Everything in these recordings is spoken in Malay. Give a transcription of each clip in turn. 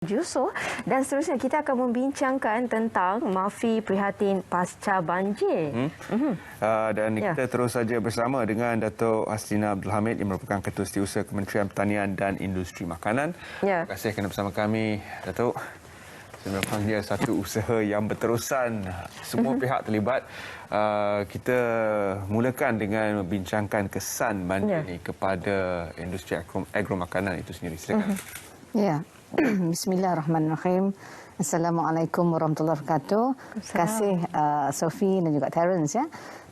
Juso dan seterusnya kita akan membincangkan tentang Mafi prihatin pasca banjir. Dan kita terus saja bersama dengan Datuk Hastina Abdul Hamid yang merupakan Ketua Setiausaha Kementerian Pertanian dan Industri Makanan. Terima kasih kerana bersama kami, Datuk. Sebenarnya satu usaha yang berterusan, semua pihak terlibat. Kita mulakan dengan membincangkan kesan banjir ini kepada industri agro-makanan itu sendiri. Silakan. Ya. Bismillahirrahmanirrahim. Assalamualaikum warahmatullahi wabarakatuh. Terima kasih Sophie dan juga Terence ya,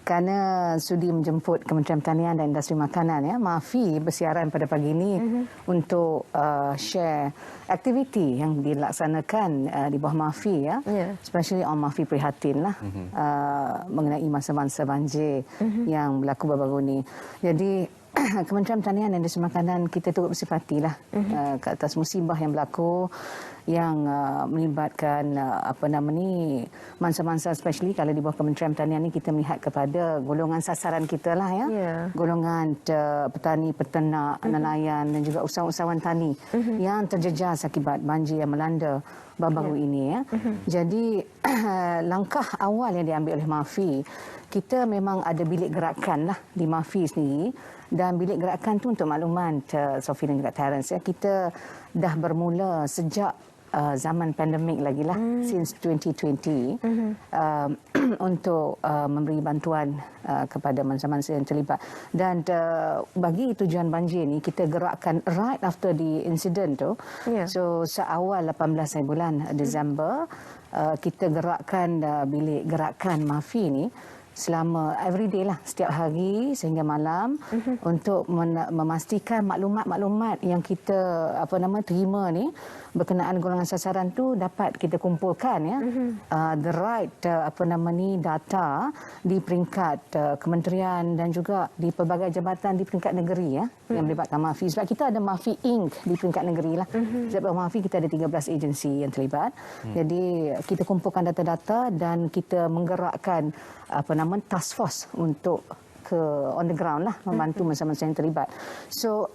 kerana sudi menjemput Kementerian Pertanian dan Industri Makanan ya, Mafi bersiaran pada pagi ini untuk share aktiviti yang dilaksanakan di bawah Mafi ya, especially on Mafi prihatin lah mengenai masa-masa banjir yang berlaku baru-baru ini. Jadi Kementerian Pertanian dan Industri Makanan kita turut bersempatilah ke atas musibah yang berlaku yang melibatkan mangsa-mangsa, especially kalau di bawah Kementerian Pertanian ni kita melihat kepada golongan sasaran kita lah ya, golongan petani, peternak, nelayan dan juga usahawan tani yang terjejas akibat banjir yang melanda baru-baru ini ya. Jadi langkah awal yang diambil oleh Mafi, kita memang ada bilik gerakan lah di Mafi sendiri. Dan bilik gerakan tu untuk makluman Sophie dan juga Terence ya, kita dah bermula sejak zaman pandemik lagi lah, since 2020 untuk memberi bantuan kepada mangsa-mangsa yang terlibat. Dan bagi tujuan banjir ni kita gerakkan right after the incident tu. So seawal 18 bulan Disember kita gerakkan bilik gerakan Mafi ni selama everyday lah, setiap hari sehingga malam untuk memastikan maklumat-maklumat yang kita terima ni berkenaan golongan sasaran tu dapat kita kumpulkan ya, the right data di peringkat kementerian dan juga di pelbagai jabatan di peringkat negeri ya, yang melibatkan Mafi. Sebab kita ada Mafi Inc di peringkat negeri lah. Sebab Mafi kita ada 13 agensi yang terlibat. Jadi kita kumpulkan data-data dan kita menggerakkan task force untuk ke on the ground lah, membantu masa-masa yang terlibat. So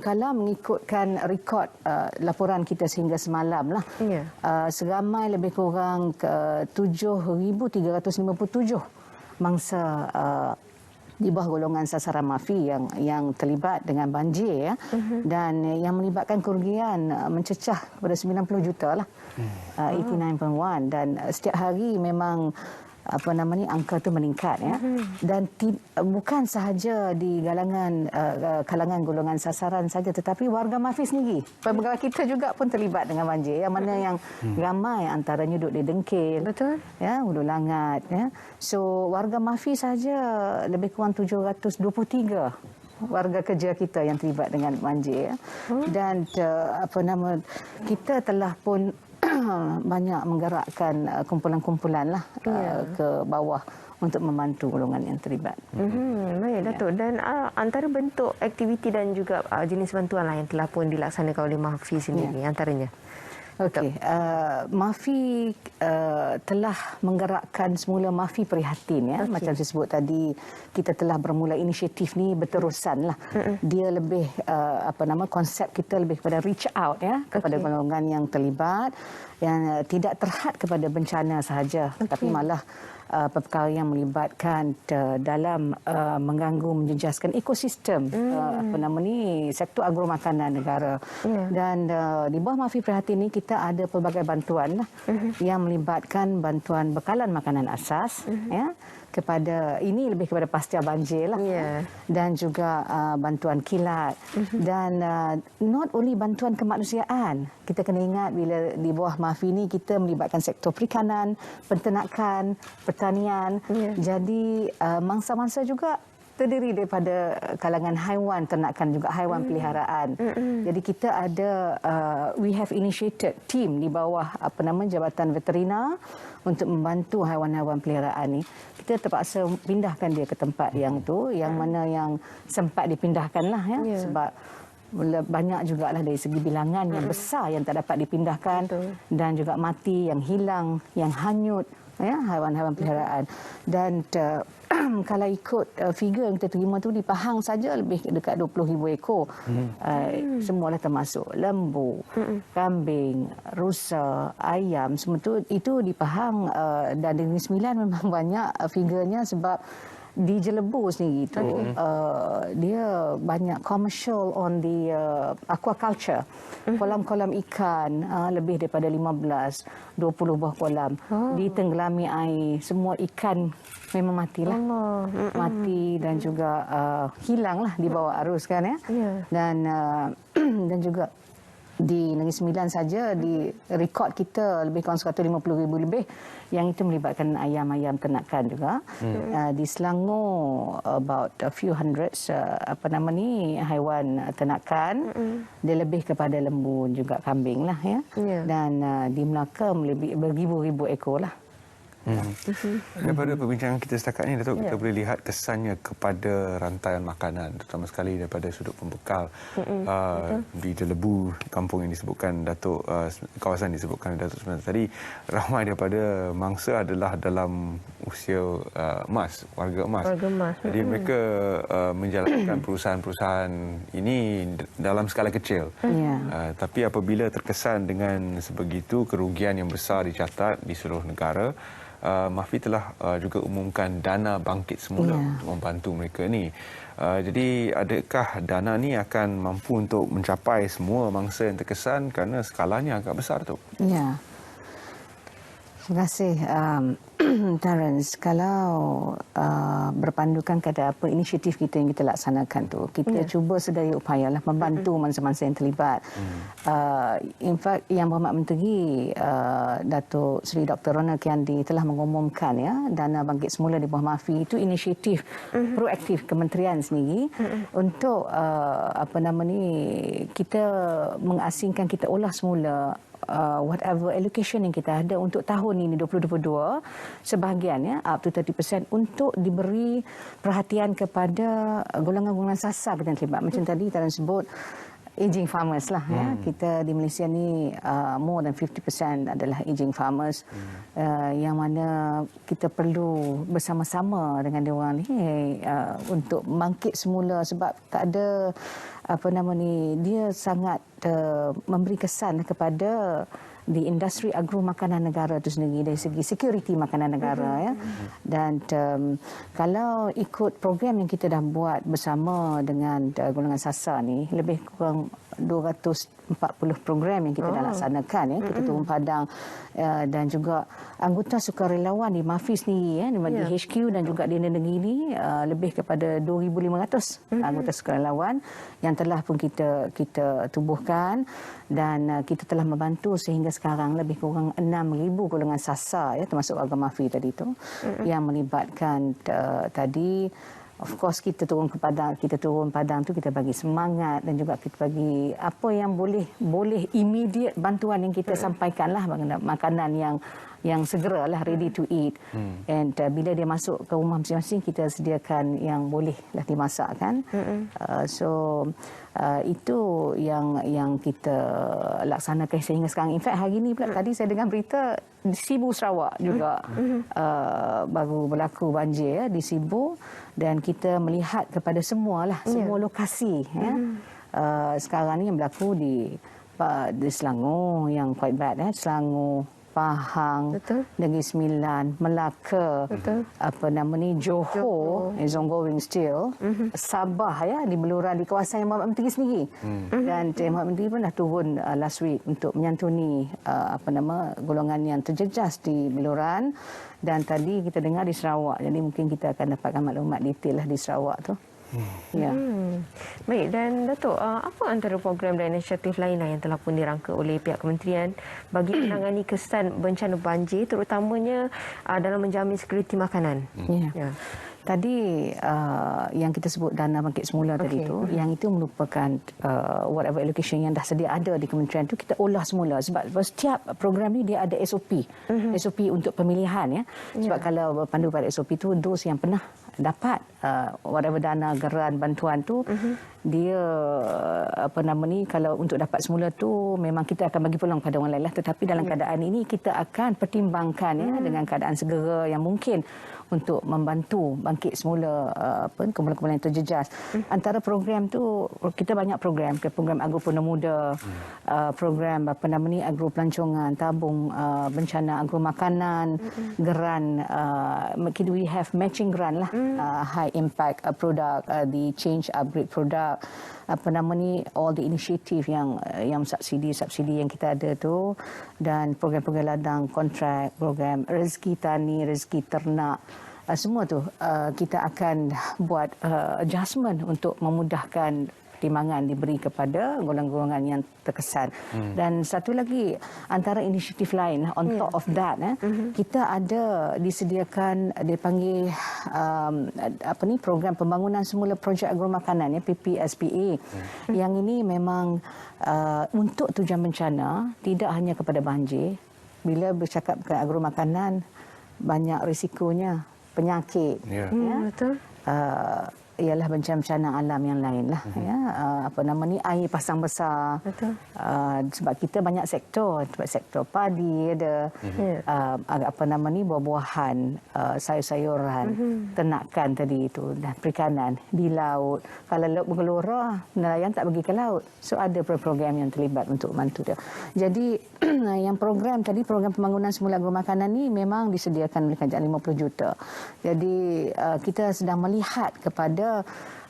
kalau mengikutkan rekod laporan kita sehingga semalam lah, seramai lebih kurang 7,357 mangsa di bawah golongan sasaran Mafi yang terlibat dengan banjir ya, dan yang melibatkan kerugian mencecah kepada 90 juta lah, 89.1, dan setiap hari memang angka itu meningkat ya, dan bukan sahaja di kalangan golongan sasaran saja, tetapi warga Mafi sendiri, pegawai kita juga pun terlibat dengan banjir, yang mana yang ramai antaranya duduk di Dengkil, ya, Hulu Langat ya. So warga Mafi saja lebih kurang 723 warga kerja kita yang terlibat dengan banjir ya. Dan kita telah pun banyak menggerakkan kumpulan-kumpulan lah ke bawah untuk membantu golongan yang terlibat. Baik Datuk, dan antara bentuk aktiviti dan juga jenis bantuan lah yang telah pun dilaksanakan oleh Mafi sendiri antaranya. Okey, Mafi telah menggerakkan semula Mafi prihatin ya, macam saya sebut tadi, kita telah bermula inisiatif ni berterusan lah. Dia lebih konsep kita lebih kepada reach out ya, kepada golongan yang terlibat, yang tidak terhad kepada bencana sahaja, tapi malah perkara yang melibatkan dalam mengganggu, menjejaskan ekosistem sektor agromakanan negara. Dan di bawah Mafi prihatin ini kita ada pelbagai bantuan lah, yang melibatkan bantuan bekalan makanan asas ya, kepada ini lebih kepada pasca banjir lah, dan juga bantuan kilat, dan not only bantuan kemanusiaan. Kita kena ingat bila di bawah Mafi ni kita melibatkan sektor perikanan, peternakan, pertanian. Jadi mangsa-mangsa juga terdiri daripada kalangan haiwan ternakan, juga haiwan peliharaan. Jadi kita ada we have initiated team di bawah Jabatan Veterina untuk membantu haiwan-haiwan peliharaan ni. Kita terpaksa pindahkan dia ke tempat yang mana yang sempat dipindahkan lah ya, sebab banyak jugalah dari segi bilangan yang besar yang tak dapat dipindahkan. Betul. Dan juga mati, yang hilang, yang hanyut, ya, haiwan-haiwan peliharaan. Dan kalau ikut figure yang kita terima tu, di Pahang saja lebih dekat 20,000 ekor. Semualah termasuk lembu, kambing, rusa, ayam, semua itu di Pahang. Dan di Negeri Sembilan memang banyak figurnya sebab di Jelebu sendiri itu dia banyak commercial on the aquaculture. Kolam-kolam ikan lebih daripada 15-20 buah kolam ditenggelami air. Semua ikan memang matilah. Mati dan juga hilanglah di bawah arus kan ya. Dan juga di Negeri Sembilan saja di rekod kita lebih kurang 150,000 lebih yang itu melibatkan ayam-ayam ternakan juga. Di Selangor about a few hundreds haiwan ternakan. Dia lebih kepada lembu juga kambing lah ya. Dan di Melaka lebih beribu-ribu ekor lah. Daripada perbincangan kita setakat ini, Datuk, kita boleh lihat kesannya kepada rantaian makanan, terutama sekali daripada sudut pembekal. Di Jelebu, kampung yang disebutkan Datuk, kawasan disebutkan Datuk sebenarnya tadi, ramai daripada mangsa adalah dalam usia emas, warga emas. Jadi mereka menjalankan perusahaan-perusahaan ini dalam skala kecil. Tapi apabila terkesan dengan sebegitu kerugian yang besar dicatat di seluruh negara, MAFI telah juga umumkan dana bangkit semula untuk membantu mereka ni. Jadi adakah dana ni akan mampu untuk mencapai semua mangsa yang terkesan kerana skalanya agak besar tu? Ya. Terima kasih Terence. Kalau berpandukan kepada apa inisiatif kita yang kita laksanakan tu, kita cuba sedaya upayalah membantu mangsa-mangsa yang terlibat. In fact, Yang Berhormat Menteri Datuk Seri Dr. Ronald Kiandi telah mengumumkan ya dana bangkit semula di bawah MAFI itu inisiatif proaktif kementerian sendiri untuk kita mengasingkan, kita olah semula whatever allocation yang kita ada untuk tahun ini 2022, sebahagian ya up to 30% untuk diberi perhatian kepada golongan-golongan sasar kita yang terlibat. Macam tadi Taran sebut aging farmers lah ya. Kita di Malaysia ni more than 50% adalah aging farmers, yang mana kita perlu bersama-sama dengan diorang ni untuk bangkit semula sebab tak ada dia sangat memberi kesan kepada di industri agro makanan negara itu sendiri dari segi security makanan negara ya. Dan kalau ikut program yang kita dah buat bersama dengan golongan sasar ni, lebih kurang 240 program yang kita dah laksanakan ya. Kita turun padang dan juga anggota sukarelawan di MAFI sendiri ya, di HQ dan juga di negeri ini lebih kepada 2,500 anggota sukarelawan yang telah pun kita tubuhkan, dan kita telah membantu sehingga sekarang lebih kurang 6,000 golongan sasar ya, termasuk warga MAFI tadi tu yang melibatkan tadi. Of course kita turun padang tu kita bagi semangat dan juga kita bagi apa yang boleh immediate bantuan yang kita sampaikanlah, makanan yang segeralah ready to eat. And bila dia masuk ke rumah masing-masing kita sediakan yang bolehlah dimasak kan. Itu yang kita laksanakan sehingga sekarang. In fact hari ini pula tadi saya dengar berita di Sibu Sarawak juga baru berlaku banjir ya, di Sibu, dan kita melihat kepada semua lokasi ya. Sekarang ni yang berlaku di Selangor yang quite bad ya, Selangor, Pahang, Negeri Sembilan, Melaka, Johor is ongoing still, Sabah ya, di Beluran, di kawasan Yang Berhormat Menteri sendiri. Dan Yang Berhormat Menteri pun dah turun last week untuk menyantuni golongan yang terjejas di Beluran, dan tadi kita dengar di Sarawak. Jadi mungkin kita akan dapatkan maklumat detail lah di Sarawak tu. Baik, dan Datuk, apa antara program dan inisiatif lain yang telah pun dirangka oleh pihak kementerian bagi menangani kesan bencana banjir, terutamanya dalam menjamin sekuriti makanan? Tadi yang kita sebut dana bangkit semula tadi tu, yang itu merupakan whatever allocation yang dah sedia ada di kementerian tu kita olah semula, sebab setiap program ni dia ada SOP. SOP untuk pemilihan ya. Sebab kalau berpandu pada SOP tu, those yang pernah dapat whatever dana geran bantuan tu, dia kalau untuk dapat semula tu memang kita akan bagi peluang pada orang lain lah, tetapi dalam keadaan ini kita akan pertimbangkan dengan keadaan segera yang mungkin untuk membantu bangkit semula kumpulan-kumpulan yang terjejas. Antara program tu kita banyak program agropreneur muda, program agro pelancongan, tabung bencana agro makanan, geran we have matching grant lah, high impact product, the change upgrade product, all the initiative yang subsidi yang kita ada tu, dan program-program ladang kontrak, program rezeki tani, rezeki ternak, semua tu kita akan buat adjustment untuk memudahkan pertimbangan diberi kepada golongan-golongan yang terkesan. Dan satu lagi, antara inisiatif lain on top of that, kita ada disediakan dipanggil program pembangunan semula projek agromakanan, PPSPA. Yang ini memang untuk tujuan bencana, tidak hanya kepada banjir. Bila bercakap ke agromakanan, banyak risikonya, penyakit, betul. Ialah bencana alam yang lain lah, air pasang besar. Betul. Sebab kita banyak sektor padi ada, buah-buahan, sayur-sayuran, ternakan tadi itu, dan perikanan di laut. Kalau laut bergelora, nelayan tak pergi ke laut. So ada program yang terlibat untuk bantu dia. Jadi yang program pembangunan semula agromakanan ni memang disediakan oleh kerajaan 50 juta. Jadi kita sedang melihat kepada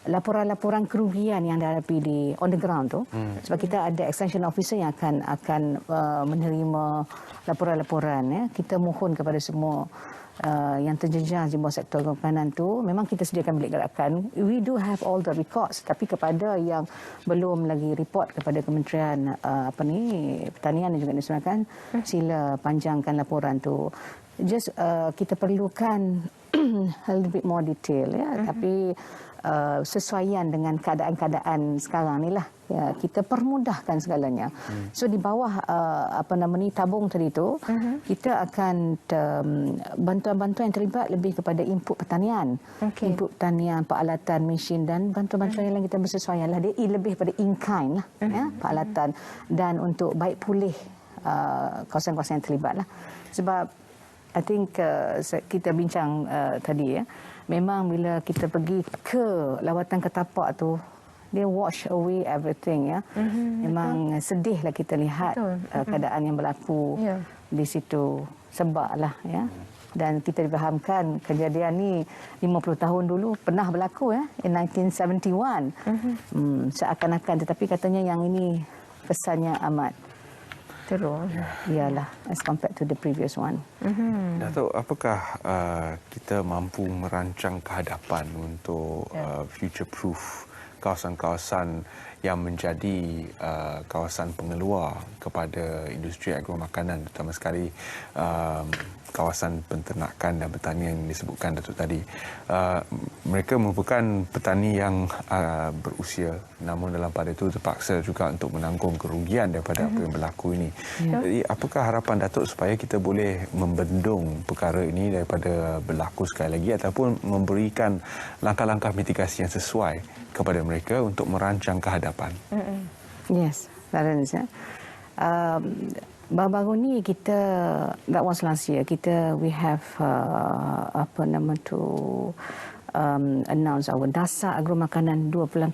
laporan-laporan kerugian yang dihadapi di on the ground tu, sebab kita ada extension officer yang akan menerima laporan-laporan. Kita mohon kepada semua yang terjejas di bawah sektor makanan tu, memang kita sediakan bilik gerakan. We do have all the records, tapi kepada yang belum lagi report kepada Kementerian Pertanian dan juga Industri, sila panjangkan laporan tu. Just kita perlukan a little bit more detail, tapi sesuaian dengan keadaan-keadaan sekarang ni lah, kita permudahkan segalanya. So di bawah tabung tadi tu, kita akan bantuan-bantuan yang terlibat lebih kepada input pertanian, input pertanian, peralatan, mesin, dan bantuan-bantuan yang lain kita bersesuaian lah. Dia lebih pada in-kind lah, peralatan, dan untuk baik pulih kawasan-kawasan yang terlibat lah. Sebab I think kita bincang tadi, memang bila kita pergi ke lawatan ke tapak tu, dia wash away everything, memang sedihlah kita lihat keadaan yang berlaku di situ, sebablah dan kita difahamkan kejadian ni 50 tahun dulu pernah berlaku in 1971, seakan-akan, tetapi katanya yang ini kesannya amat teruk, ialah as compared to the previous one. Datuk, apakah kita mampu merancang kehadapan untuk future proof kawasan-kawasan yang menjadi kawasan pengeluar kepada industri agromakanan, terutama sekali kawasan penternakan dan pertanian yang disebutkan Datuk tadi. Mereka merupakan petani yang berusia, namun dalam pada itu terpaksa juga untuk menanggung kerugian daripada apa yang berlaku ini. Jadi apakah harapan Datuk supaya kita boleh membendung perkara ini daripada berlaku sekali lagi, ataupun memberikan langkah-langkah mitigasi yang sesuai kepada mereka untuk merancang kehadapan? Yes, Lawrence. Baru-baru ni kita, that was last year, we have announce our dasar agromakanan 2.0,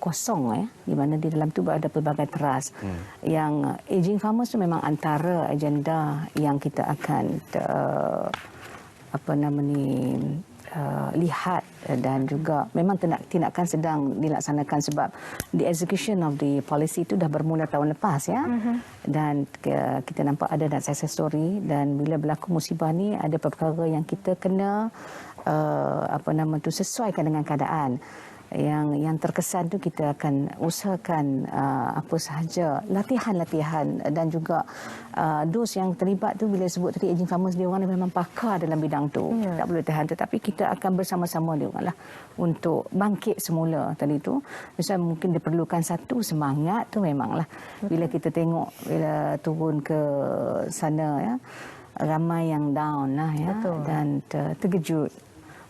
di mana di dalam tu ada pelbagai teras. Yang aging farmers tu memang antara agenda yang kita akan lihat, dan juga memang tindakan sedang dilaksanakan, sebab the execution of the policy itu dah bermula tahun lepas, dan kita nampak ada success story, dan bila berlaku musibah ni ada perkara yang kita kena sesuaikan dengan keadaan. Yang terkesan tu kita akan usahakan apa sahaja latihan-latihan, dan juga dos yang terlibat tu, bila sebut tadi aging farmers, dia orang memang pakar dalam bidang tu, tak boleh tahan, tetapi kita akan bersama-sama dia orang lah untuk bangkit semula tadi tu. Sebab mungkin diperlukan satu semangat tu, memanglah bila kita tengok bila turun ke sana, ramai yang down lah, dan terkejut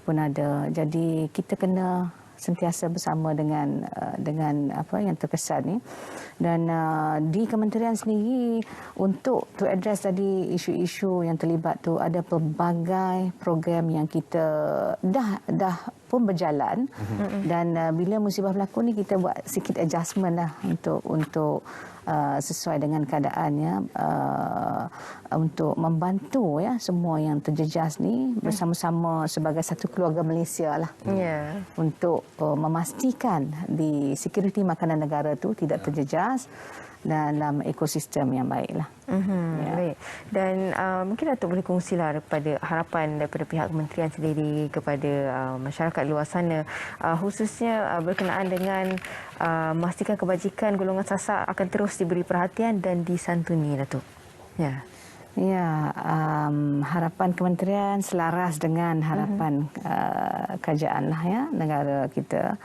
pun ada. Jadi kita kena sentiasa bersama dengan apa yang terkesan ni. Dan di kementerian sendiri untuk to address tadi isu-isu yang terlibat tu, ada pelbagai program yang kita dah pun berjalan. Dan bila musibah berlaku ni kita buat sikit adjustment lah untuk sesuai dengan keadaannya, untuk membantu ya semua yang terjejas ni bersama-sama sebagai satu keluarga Malaysia lah, untuk memastikan di security makanan negara tu tidak terjejas dalam ekosistem yang baiklah. Baik. Dan mungkin Datuk boleh kongsilah daripada harapan daripada pihak kementerian sendiri kepada masyarakat luar sana, khususnya berkenaan dengan memastikan kebajikan golongan sasar akan terus diberi perhatian dan disantuni, Datuk. Harapan kementerian selaras dengan harapan kerajaan lah ya, negara kita.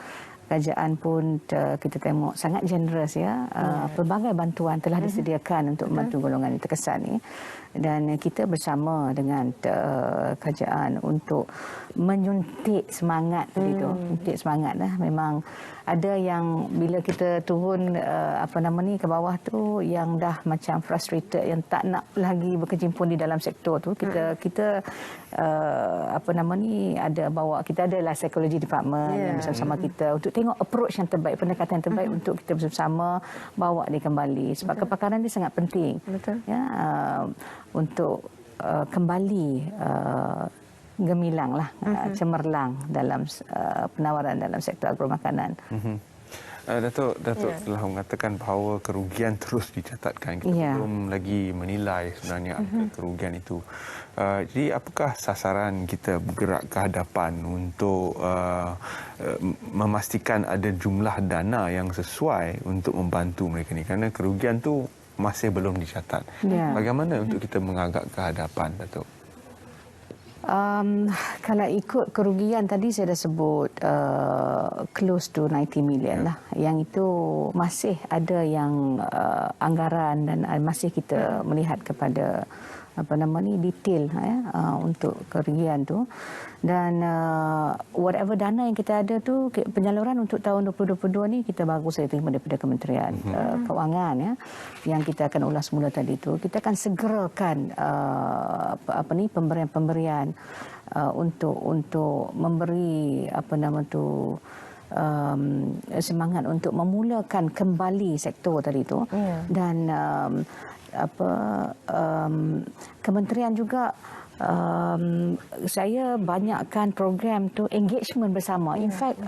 Kerajaan pun kita tengok sangat generous ya. Pelbagai bantuan telah disediakan untuk membantu golongan yang terkesan ni. Dan kita bersama dengan kerajaan untuk menyuntik semangat tadi tu. Menyuntik semangat lah. Memang ada yang bila kita turun ke bawah tu yang dah macam frustrated, yang tak nak lagi berkecimpung di dalam sektor tu, kita ada bawa, kita adalah psychology department yang bersama-sama kita untuk tengok approach yang terbaik, pendekatan yang terbaik untuk kita bersama bawa dia kembali, sebab kepakaran dia sangat penting. Untuk kembali gemilang lah, cemerlang dalam penawaran dalam sektor agromakanan. Datuk telah mengatakan bahawa kerugian terus dicatatkan. Kita belum lagi menilai sebenarnya kerugian itu. Jadi apakah sasaran kita bergerak ke hadapan untuk memastikan ada jumlah dana yang sesuai untuk membantu mereka ni? Kerana kerugian tu masih belum dicatat. Bagaimana untuk kita mengagak ke hadapan, Datuk? Kalau ikut kerugian tadi saya dah sebut close to 90 million lah. Yang itu masih ada yang anggaran dan masih kita melihat kepada detail untuk kerugian tu. Dan whatever dana yang kita ada tu, penyaluran untuk tahun 2022 ni kita baru saja terima daripada Kementerian Kewangan ya, yang kita akan ulas semula tadi tu. Kita akan segerakan pemberian untuk memberi semangat untuk memulakan kembali sektor tadi tu. Dan kementerian juga saya banyakkan program tu engagement bersama. In fact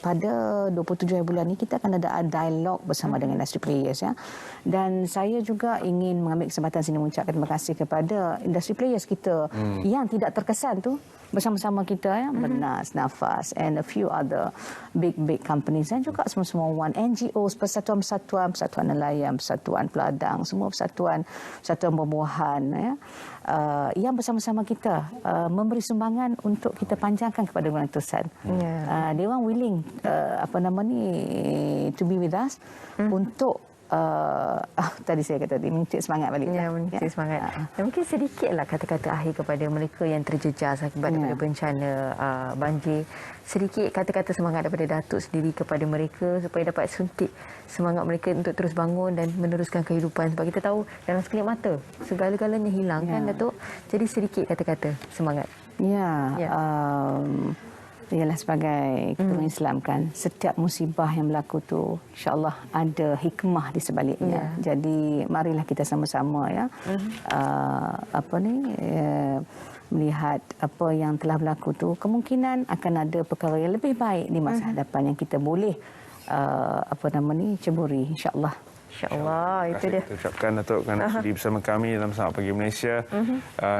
pada 27 bulan ni kita akan ada dialog bersama dengan industry players ya. Dan saya juga ingin mengambil kesempatan sini mengucapkan terima kasih kepada industry players kita yang tidak terkesan tu, bersama-sama kita ya, Bernas, Nafas and a few other big companies dan juga semua NGOs, persatuan-persatuan nelayan, persatuan peladang, semua persatuan buah-buahan ya, yang bersama-sama kita memberi sumbangan untuk kita panjangkan kepada golongan terkesan. They want willing to be with us untuk tadi saya kata mencik semangat balik. Mencik semangat. Dan mungkin sedikitlah kata-kata akhir kepada mereka yang terjejas akibat daripada bencana banjir. Sedikit kata-kata semangat daripada Datuk sendiri kepada mereka supaya dapat suntik semangat mereka untuk terus bangun dan meneruskan kehidupan. Sebab kita tahu dalam sekelip mata segala-galanya hilang kan, Datuk. Jadi sedikit kata-kata semangat. Ialah sebagai kita Islam kan, setiap musibah yang berlaku tu insya-Allah ada hikmah di sebaliknya. Jadi marilah kita sama-sama ya melihat apa yang telah berlaku tu, kemungkinan akan ada perkara yang lebih baik di masa hadapan yang kita boleh ceburi insya-Allah. InsyaAllah, itu dia. Kita ucapkan Datuk kerana sudi bersama kami dalam Selamat Pagi Malaysia.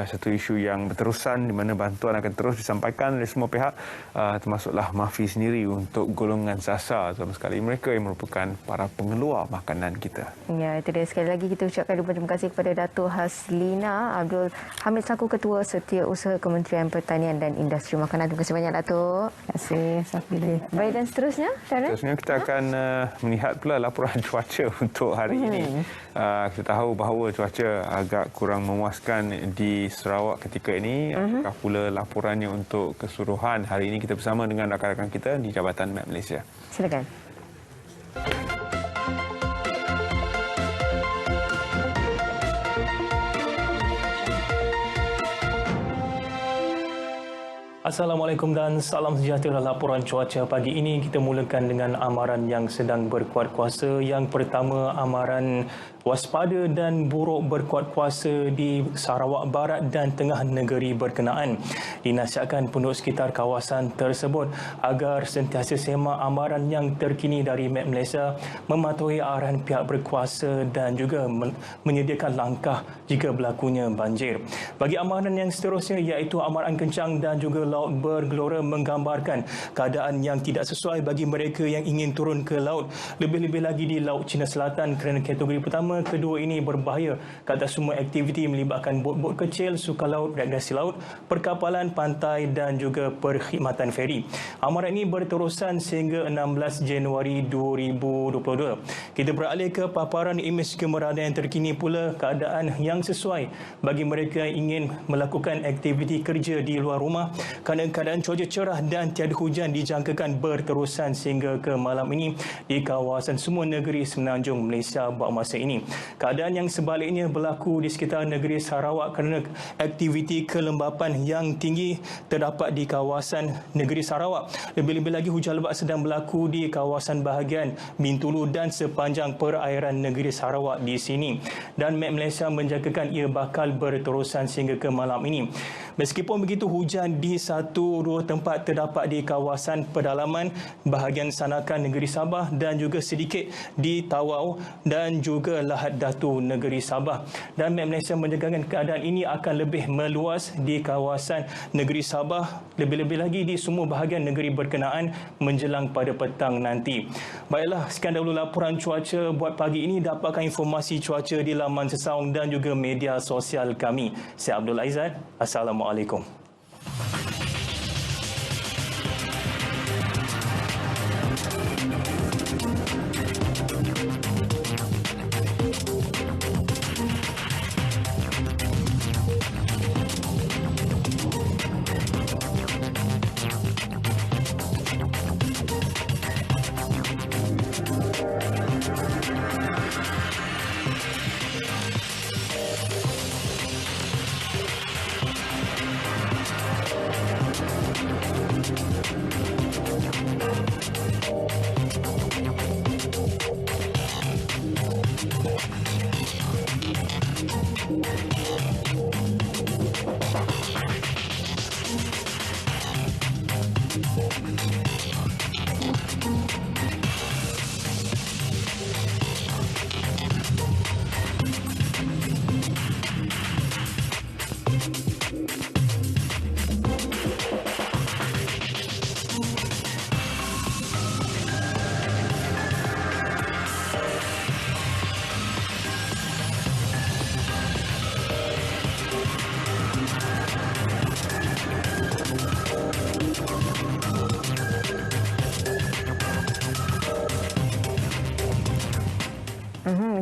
Satu isu yang berterusan di mana bantuan akan terus disampaikan oleh semua pihak, termasuklah MAFI sendiri untuk golongan sasar, terutama sekali mereka yang merupakan para pengeluar makanan kita. Ya, itu dia. Sekali lagi kita ucapkan terima kasih kepada Datuk Haslina Abdul Hamid selaku Ketua Setiausaha Kementerian Pertanian dan Industri Makanan. Terima kasih banyak, Datuk. Terima kasih. Baik, dan seterusnya? Seterusnya kita akan melihat pula laporan cuaca untuk untuk hari ini. Kita tahu bahawa cuaca agak kurang memuaskan di Sarawak ketika ini. Apakah pula laporannya untuk keseluruhan? Hari ini kita bersama dengan rakan-rakan kita di Jabatan Map Malaysia. Silakan. Assalamualaikum dan salam sejahtera. Laporan cuaca pagi ini kita mulakan dengan amaran yang sedang berkuat kuasa. Yang pertama, amaran waspada dan buruk berkuat kuasa di Sarawak Barat dan Tengah negeri berkenaan. Dinasihatkan penduduk sekitar kawasan tersebut agar sentiasa semak amaran yang terkini dari Map Malaysia, mematuhi arahan pihak berkuasa dan juga menyediakan langkah jika berlakunya banjir. Bagi amaran yang seterusnya iaitu amaran kencang dan juga laut bergelora menggambarkan keadaan yang tidak sesuai bagi mereka yang ingin turun ke laut, lebih-lebih lagi di Laut Cina Selatan kerana kategori pertama, kedua ini berbahaya ke atas semua aktiviti melibatkan bot-bot kecil, sukan laut, rekreasi laut, perkapalan, pantai dan juga perkhidmatan feri. Amaran ini berterusan sehingga 16 Januari 2022. Kita beralih ke paparan imej kemeradian yang terkini pula, keadaan yang sesuai bagi mereka yang ingin melakukan aktiviti kerja di luar rumah kerana keadaan cuaca cerah dan tiada hujan dijangkakan berterusan sehingga ke malam ini di kawasan semua negeri semenanjung Malaysia buat masa ini. Keadaan yang sebaliknya berlaku di sekitar negeri Sarawak kerana aktiviti kelembapan yang tinggi terdapat di kawasan negeri Sarawak. Lebih-lebih lagi hujan lebat sedang berlaku di kawasan bahagian Bintulu dan sepanjang perairan negeri Sarawak di sini. Dan Map Malaysia menjangkakan ia bakal berterusan sehingga ke malam ini. Meskipun begitu, hujan di satu dua tempat terdapat di kawasan pedalaman bahagian Sanakan negeri Sabah dan juga sedikit di Tawau dan juga Lahad Datu negeri Sabah. Dan Map Malaysia menjangkakan keadaan ini akan lebih meluas di kawasan negeri Sabah, lebih-lebih lagi di semua bahagian negeri berkenaan menjelang pada petang nanti. Baiklah, sekian dahulu laporan cuaca buat pagi ini. Dapatkan informasi cuaca di laman Sesaung dan juga media sosial kami. Saya Abdul Aizat. Assalamualaikum.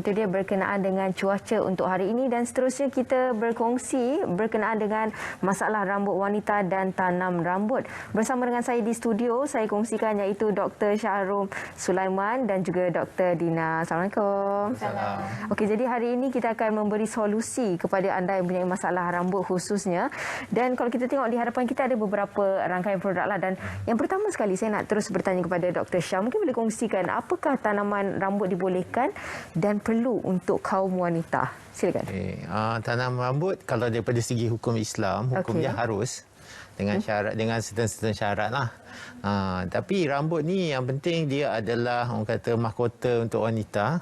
Itu dia berkenaan dengan cuaca untuk hari ini, dan seterusnya kita berkongsi berkenaan dengan masalah rambut wanita dan tanam rambut. Bersama dengan saya di studio, saya kongsikan iaitu Dr. Syahrul Sulaiman dan juga Dr. Dina. Assalamualaikum. Salam. Okey, jadi hari ini kita akan memberi solusi kepada anda yang mempunyai masalah rambut khususnya. Dan kalau kita tengok di hadapan kita ada beberapa rangkaian produk lah. Dan yang pertama sekali saya nak terus bertanya kepada Dr. Syah, mungkin boleh kongsikan apakah tanaman rambut dibolehkan dan perlu untuk kaum wanita? Silakan. Tanam rambut kalau daripada segi hukum Islam, hukumnya harus dengan syarat, dengan certain syarat lah. Tapi rambut ni yang penting dia adalah orang kata mahkota untuk wanita,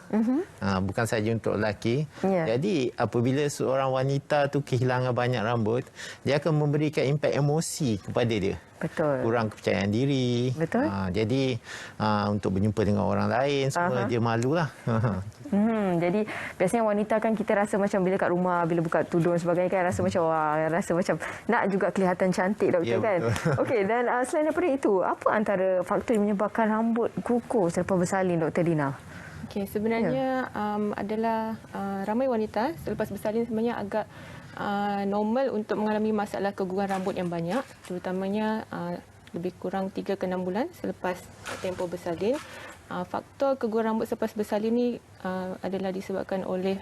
bukan saja untuk lelaki. Jadi apabila seorang wanita tu kehilangan banyak rambut, dia akan memberikan impak emosi kepada dia. Betul. Kurang kepercayaan diri. Betul. Jadi untuk berjumpa dengan orang lain semua dia malulah. Jadi biasanya wanita kan kita rasa macam bila kat rumah, bila buka tudung sebagainya kan rasa macam rasa macam nak juga kelihatan cantik, doktor, kan. Okey, dan selain daripada itu, apa antara faktor yang menyebabkan rambut kukuh selepas bersalin, Dr. Dina? Okey, sebenarnya adalah ramai wanita selepas bersalin sebenarnya agak normal untuk mengalami masalah keguguran rambut yang banyak, terutamanya lebih kurang 3 ke 6 bulan selepas tempoh bersalin. Faktor keguguran rambut selepas bersalin ni adalah disebabkan oleh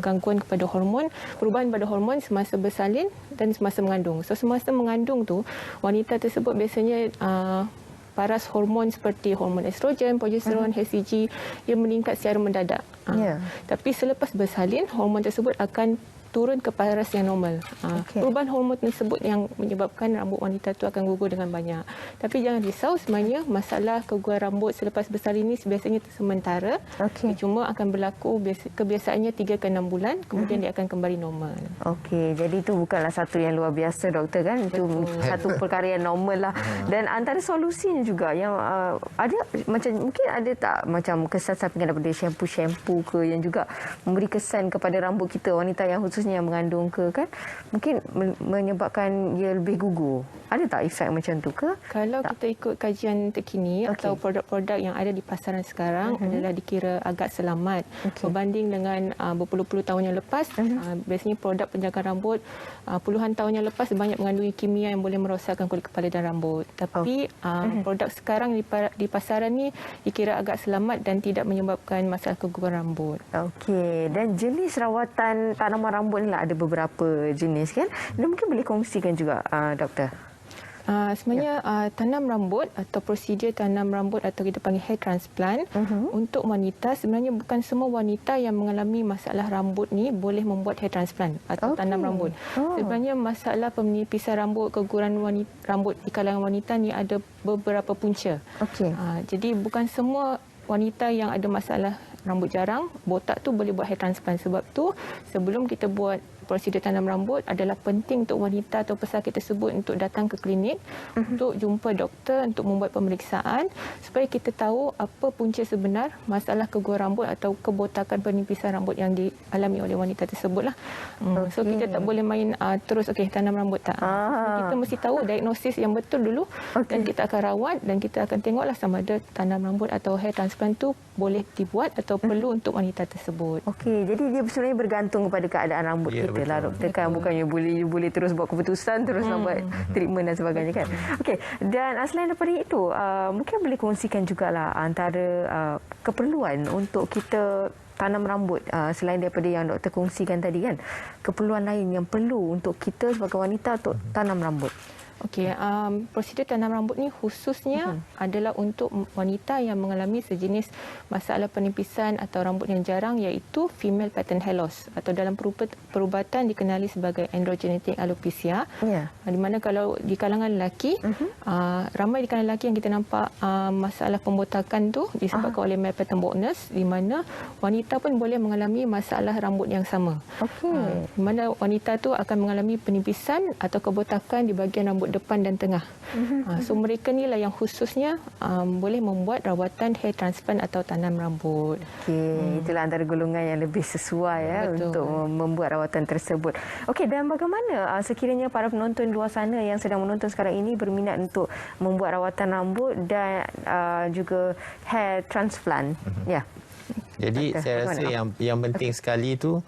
gangguan kepada hormon, perubahan pada hormon semasa bersalin dan semasa mengandung. So semasa mengandung tu wanita tersebut biasanya paras hormon seperti hormon estrogen, progesteron, HCG yang meningkat secara mendadak. Tapi selepas bersalin, hormon tersebut akan turun ke paras yang normal. Perubahan hormon tersebut yang menyebabkan rambut wanita itu akan gugur dengan banyak. Tapi jangan risau, sebenarnya masalah keguguran rambut selepas bersalin ini biasanya sementara. Cuma akan berlaku kebiasaannya 3 ke 6 bulan, kemudian dia akan kembali normal. Okey, jadi itu bukanlah satu yang luar biasa doktor kan? Itu satu perkara yang normal lah. Dan antara solusinya juga yang ada macam mungkin ada tak macam kesan sampingan daripada shampoo ke yang juga memberi kesan kepada rambut kita wanita yang khususnya yang mengandung ke kan, mungkin menyebabkan ia lebih gugur. Ada tak efek macam tu ke? Kalau kita ikut kajian terkini atau produk-produk yang ada di pasaran sekarang adalah dikira agak selamat berbanding dengan berpuluh-puluh tahun yang lepas. Biasanya produk penjagaan rambut puluhan tahun yang lepas banyak mengandungi kimia yang boleh merosakkan kulit kepala dan rambut. Tapi produk sekarang di pasaran ni dikira agak selamat dan tidak menyebabkan masalah keguguran rambut. Okey, dan jenis rawatan tanaman rambut ni lah ada beberapa jenis kan? Dan mungkin boleh kongsikan juga doktor. Sebenarnya tanam rambut atau prosedur tanam rambut atau kita panggil hair transplant untuk wanita, sebenarnya bukan semua wanita yang mengalami masalah rambut ni boleh membuat hair transplant atau tanam rambut. Sebenarnya masalah penipisan rambut, keguguran rambut di kalangan wanita ni ada beberapa punca. Jadi bukan semua wanita yang ada masalah rambut jarang, botak tu boleh buat hair transplant. Sebab tu sebelum kita buat prosedur tanam rambut adalah penting untuk wanita atau pesakit tersebut untuk datang ke klinik untuk jumpa doktor untuk membuat pemeriksaan supaya kita tahu apa punca sebenar masalah keguguran rambut atau kebotakan penipisan rambut yang dialami oleh wanita tersebutlah. So kita tak boleh main terus tanam rambut tak. Kita mesti tahu diagnosis yang betul dulu dan kita akan rawat dan kita akan tengoklah sama ada tanam rambut atau hair transplant tu boleh dibuat atau perlu untuk wanita tersebut. Okey, jadi dia sebenarnya bergantung kepada keadaan rambut kita lah doktor kan, bukannya boleh terus buat keputusan terus nak buat treatment dan sebagainya kan. Okey, dan selain daripada itu mungkin boleh kongsikan jugalah antara keperluan untuk kita tanam rambut selain daripada yang doktor kongsikan tadi kan, keperluan lain yang perlu untuk kita sebagai wanita untuk tanam rambut. Okey, prosedur tanam rambut ni khususnya adalah untuk wanita yang mengalami sejenis masalah penipisan atau rambut yang jarang, iaitu female pattern hair loss atau dalam perubatan dikenali sebagai androgenetic alopecia. Di mana kalau di kalangan lelaki, ramai di kalangan lelaki yang kita nampak masalah pembotakan tu disebabkan oleh male pattern baldness, di mana wanita pun boleh mengalami masalah rambut yang sama. Di mana wanita tu akan mengalami penipisan atau kebotakan di bahagian rambut depan dan tengah. So mereka ni lah yang khususnya boleh membuat rawatan hair transplant atau tanam rambut. Itulah antara golongan yang lebih sesuai untuk membuat rawatan tersebut. Okey, dan bagaimana sekiranya para penonton luar sana yang sedang menonton sekarang ini berminat untuk membuat rawatan rambut dan juga hair transplant? Jadi saya rasa yang penting sekali itu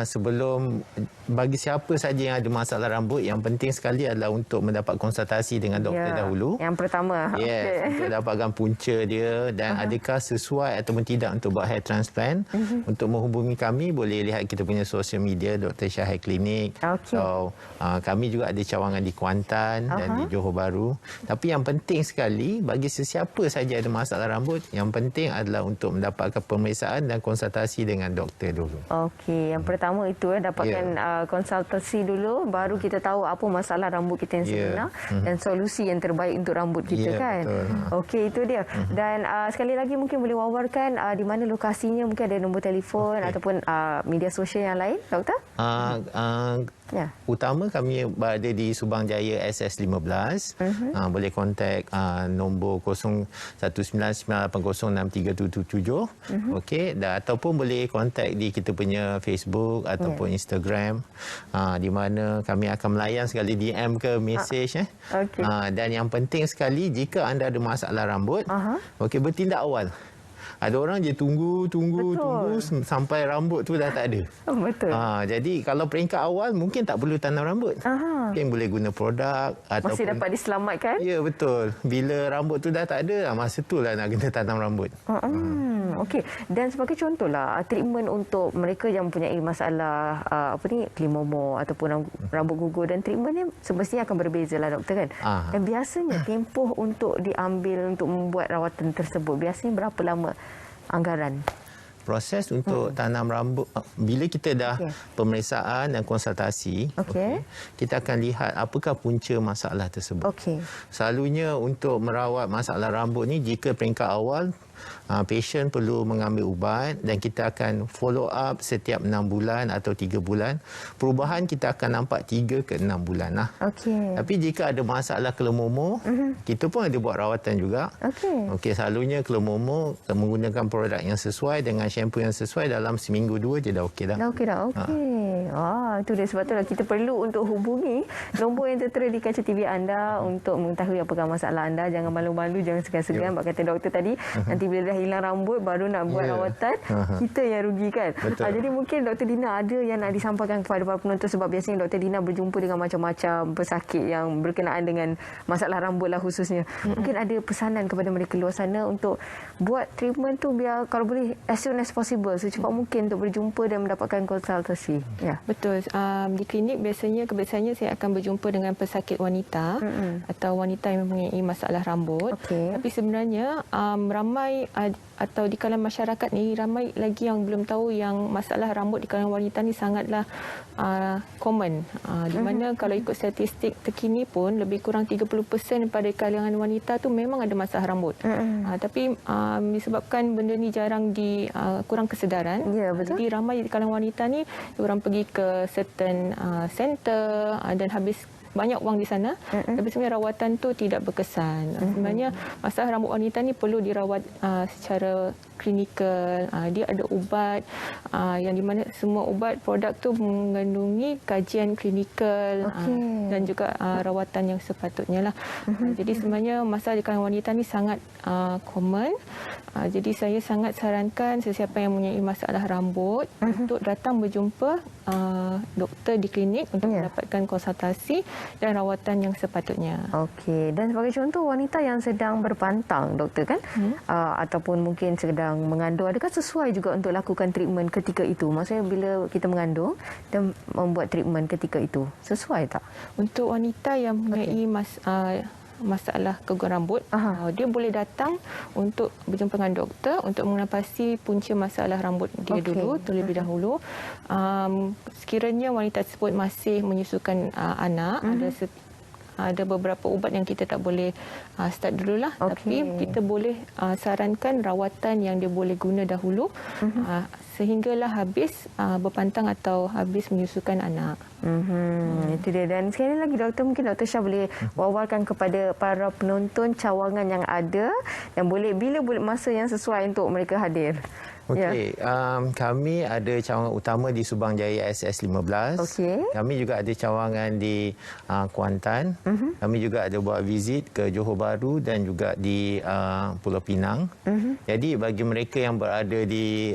sebelum bagi siapa saja yang ada masalah rambut, yang penting sekali adalah untuk mendapat konsultasi dengan doktor dahulu. Yang pertama. Untuk dapatkan punca dia dan adakah sesuai ataupun tidak untuk buat hair transplant. Untuk menghubungi kami boleh lihat kita punya social media Dr. Shah Hair Clinic. So, kami juga ada cawangan di Kuantan dan di Johor Bahru. Tapi yang penting sekali bagi sesiapa saja ada masalah rambut, yang penting adalah untuk mendapatkan pemeriksaan dan konsultasi dengan doktor dulu. Okey, yang pertama itu dapatkan konsultasi dulu, baru kita tahu apa masalah rambut kita yang sebenar dan solusi yang terbaik untuk rambut kita kan. Okey, itu dia. Dan sekali lagi mungkin boleh wawarkan di mana lokasinya, mungkin ada nombor telefon ataupun media sosial yang lain, doktor? Utama kami berada di Subang Jaya SS15. Boleh kontak nombor 0199806377. Okey, ataupun boleh kontak di kita punya Facebook ataupun Instagram, di mana kami akan melayan sekali DM ke mesej. Dan yang penting sekali, jika anda ada masalah rambut, okey, bertindak awal. Ada orang je tunggu sampai rambut tu dah tak ada. Betul. Jadi kalau peringkat awal mungkin tak perlu tanam rambut. Mungkin boleh guna produk ataupun masih dapat diselamatkan. Ya, betul. Bila rambut tu dah tak ada, masa itulah nak kena tanam rambut. Okey. Dan sebagai contohlah, treatment untuk mereka yang mempunyai masalah klimomo ataupun rambut gugur, dan treatment ni semestinya akan berbeza lah doktor kan. Dan biasanya tempoh untuk diambil untuk membuat rawatan tersebut biasanya berapa lama anggaran? Proses untuk tanam rambut, bila kita dah pemeriksaan dan konsultasi, kita akan lihat apakah punca masalah tersebut. Selalunya untuk merawat masalah rambut ni, jika peringkat awal, pasien perlu mengambil ubat dan kita akan follow up setiap 6 bulan atau 3 bulan. Perubahan kita akan nampak 3 ke 6 bulan lah. Tapi jika ada masalah kelomomo, kita pun ada buat rawatan juga. Selalunya kelomomo menggunakan produk yang sesuai dengan shampoo yang sesuai, dalam seminggu 2 je dah okey dah. Itu dia, sebab itulah kita perlu untuk hubungi nombor yang tertera di kaca TV anda untuk mengetahui apakah masalah anda. Jangan malu-malu, jangan segan-segan. Sebab kata doktor tadi, nanti bila dah hilang rambut baru nak buat rawatan, kita yang rugi kan. Jadi mungkin Dr. Dina ada yang nak disampaikan kepada para penonton, sebab biasanya Dr. Dina berjumpa dengan macam-macam pesakit yang berkenaan dengan masalah rambut lah khususnya. Mungkin ada pesanan kepada mereka luar sana untuk buat treatment tu biar kalau boleh as soon as possible, secepat mungkin untuk berjumpa dan mendapatkan konsultasi. Betul. Di klinik kebiasaannya saya akan berjumpa dengan pesakit wanita atau wanita yang mempunyai masalah rambut. Tapi sebenarnya ramai atau di kalangan masyarakat ni ramai lagi yang belum tahu yang masalah rambut di kalangan wanita ni sangatlah common. Di mana kalau ikut statistik terkini pun lebih kurang 30% pada kalangan wanita tu memang ada masalah rambut. Tapi disebabkan benda ni jarang kurang kesedaran. Jadi ramai di kalangan wanita ni orang pergi ke certain center dan habis banyak wang di sana, tapi sebenarnya rawatan tu tidak berkesan. Sebenarnya masalah rambut wanita ni perlu dirawat secara klinikal. Dia ada ubat yang di mana semua ubat produk tu mengandungi kajian klinikal dan juga rawatan yang sepatutnya lah. Jadi sebenarnya masalah di kalangan wanita ni sangat common. Jadi saya sangat sarankan sesiapa yang mempunyai masalah rambut untuk datang berjumpa doktor di klinik untuk mendapatkan konsultasi dan rawatan yang sepatutnya. Dan sebagai contoh, wanita yang sedang berpantang doktor kan, ataupun mungkin sedang mengandung, adakah sesuai juga untuk lakukan treatment ketika itu? Maksudnya bila kita mengandung dan membuat treatment ketika itu, sesuai tak? Untuk wanita yang mempunyai masalah keguguran rambut, dia boleh datang untuk berjumpa dengan doktor untuk mengatasi punca masalah rambut dia dulu terlebih dahulu. Sekiranya wanita tersebut masih menyusukan anak, ada beberapa ubat yang kita tak boleh start dululah, tapi kita boleh sarankan rawatan yang dia boleh guna dahulu sehinggalah habis berpantang atau habis menyusukan anak. Itu dia. Dan sekali lagi doktor, mungkin Dr. Shah boleh wawarkan kepada para penonton cawangan yang ada dan bila masa yang sesuai untuk mereka hadir. Kami ada cawangan utama di Subang Jaya SS15. Kami juga ada cawangan di Kuantan. Kami juga ada buat visit ke Johor Bahru dan juga di Pulau Pinang. Jadi bagi mereka yang berada di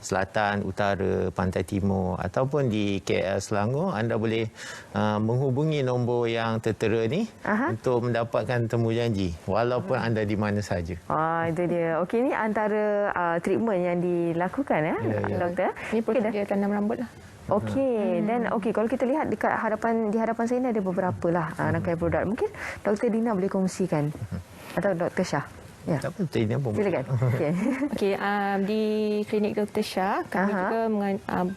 selatan, utara, pantai timur ataupun di KL Selangor, anda boleh menghubungi nombor yang tertera ni untuk mendapatkan temu janji walaupun anda di mana saja. Itu dia. Ini antara treatment yang dilakukan doktor. Ini prosedur tanam rambut lah. Dan kalau kita lihat di hadapan saya ni ada beberapa lah rangkaian produk. Mungkin Dr. Dina boleh kongsikan atau Dr. Shah. Tak apa, Dina pun silakan. Di klinik Dr. Shah kami juga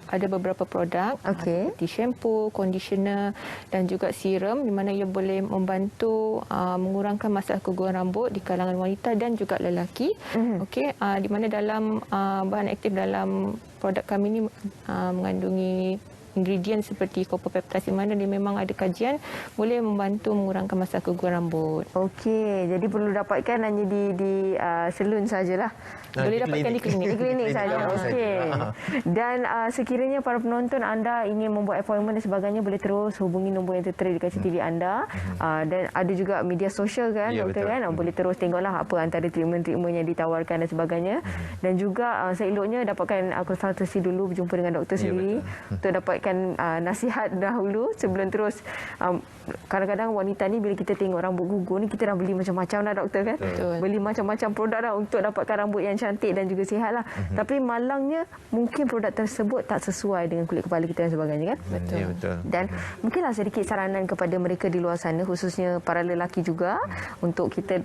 ada beberapa produk seperti shampoo, conditioner dan juga serum di mana ia boleh membantu mengurangkan masalah keguguran rambut di kalangan wanita dan juga lelaki. Di mana dalam bahan aktif dalam produk kami ini mengandungi ingredient seperti copper-peptide di mana dia memang ada kajian boleh membantu mengurangkan masalah keguguran rambut. Okey, jadi perlu dapatkan hanya di salon sajalah. Boleh dapatkan di klinik. Di klinik saja. Okey. Dan sekiranya para penonton anda ingin membuat appointment dan sebagainya, boleh terus hubungi nombor yang tertera di kaca TV anda. Dan ada juga media sosial kan, doktor kan. Boleh terus tengoklah apa antara treatment-treatment yang ditawarkan dan sebagainya. Dan juga seeloknya dapatkan konsultasi dulu, berjumpa dengan doktor sendiri untuk dapatkan nasihat dahulu sebelum terus. Kadang-kadang wanita ni bila kita tengok rambut gugur ni, kita dah beli macam-macam dah doktor kan. Betul. Beli macam-macam produk dah untuk dapatkan rambut yang cantik dan juga sihat lah. Tapi malangnya mungkin produk tersebut tak sesuai dengan kulit kepala kita dan sebagainya kan. Betul. Ya, betul. Dan mungkinlah sedikit saranan kepada mereka di luar sana, khususnya para lelaki juga, untuk kita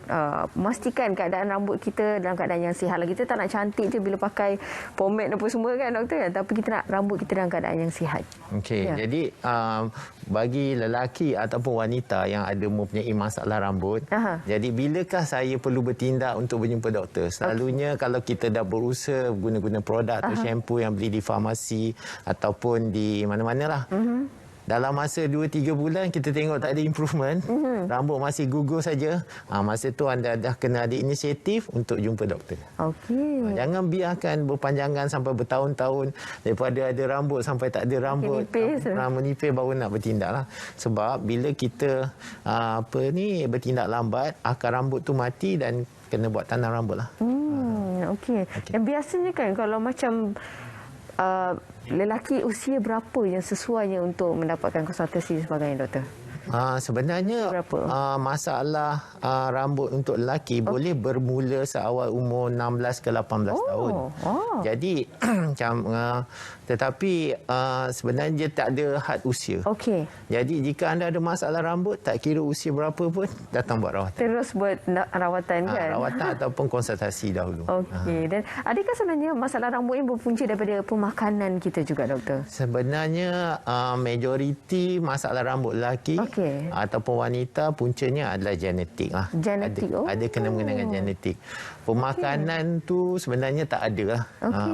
memastikan keadaan rambut kita dalam keadaan yang sihat lah. Kita tak nak cantik je bila pakai pomade apa semua kan doktor kan, tapi kita nak rambut kita dalam keadaan yang sihat. Okey, jadi bagi lelaki ataupun wanita yang ada mempunyai masalah rambut, jadi bilakah saya perlu bertindak untuk berjumpa doktor? Selalunya kalau kita dah berusaha guna-guna produk atau shampoo yang beli di farmasi ataupun di mana-manalah, dalam masa 2-3 bulan kita tengok tak ada improvement, rambut masih gugur saja, masa tu anda dah kena ada inisiatif untuk jumpa doktor. Okey. Jangan biarkan berpanjangan sampai bertahun-tahun, daripada ada rambut sampai tak ada rambut, menipis baru nak bertindak lah. Sebab bila kita bertindak lambat, akar rambut tu mati dan kena buat tanam rambut lah. Okey. Dan biasanya kan kalau macam lelaki, usia berapa yang sesuainya untuk mendapatkan konsultasi sebagainya doktor? Sebenarnya masalah rambut untuk lelaki boleh bermula seawal umur 16 ke 18 tahun. Jadi tetapi sebenarnya dia tak ada had usia. Okey. Jadi jika anda ada masalah rambut, tak kira usia berapa pun, datang buat rawatan. Terus buat rawatan kan? Rawatan ataupun konsultasi dahulu. Okey. Dan adakah sebenarnya masalah rambut ini berpunca daripada pemakanan kita juga doktor? Sebenarnya majoriti masalah rambut lelaki ataupun wanita puncanya adalah genetik lah. Genetik. Ada kena-mengena dengan genetik. Pemakanan tu sebenarnya tak ada lah.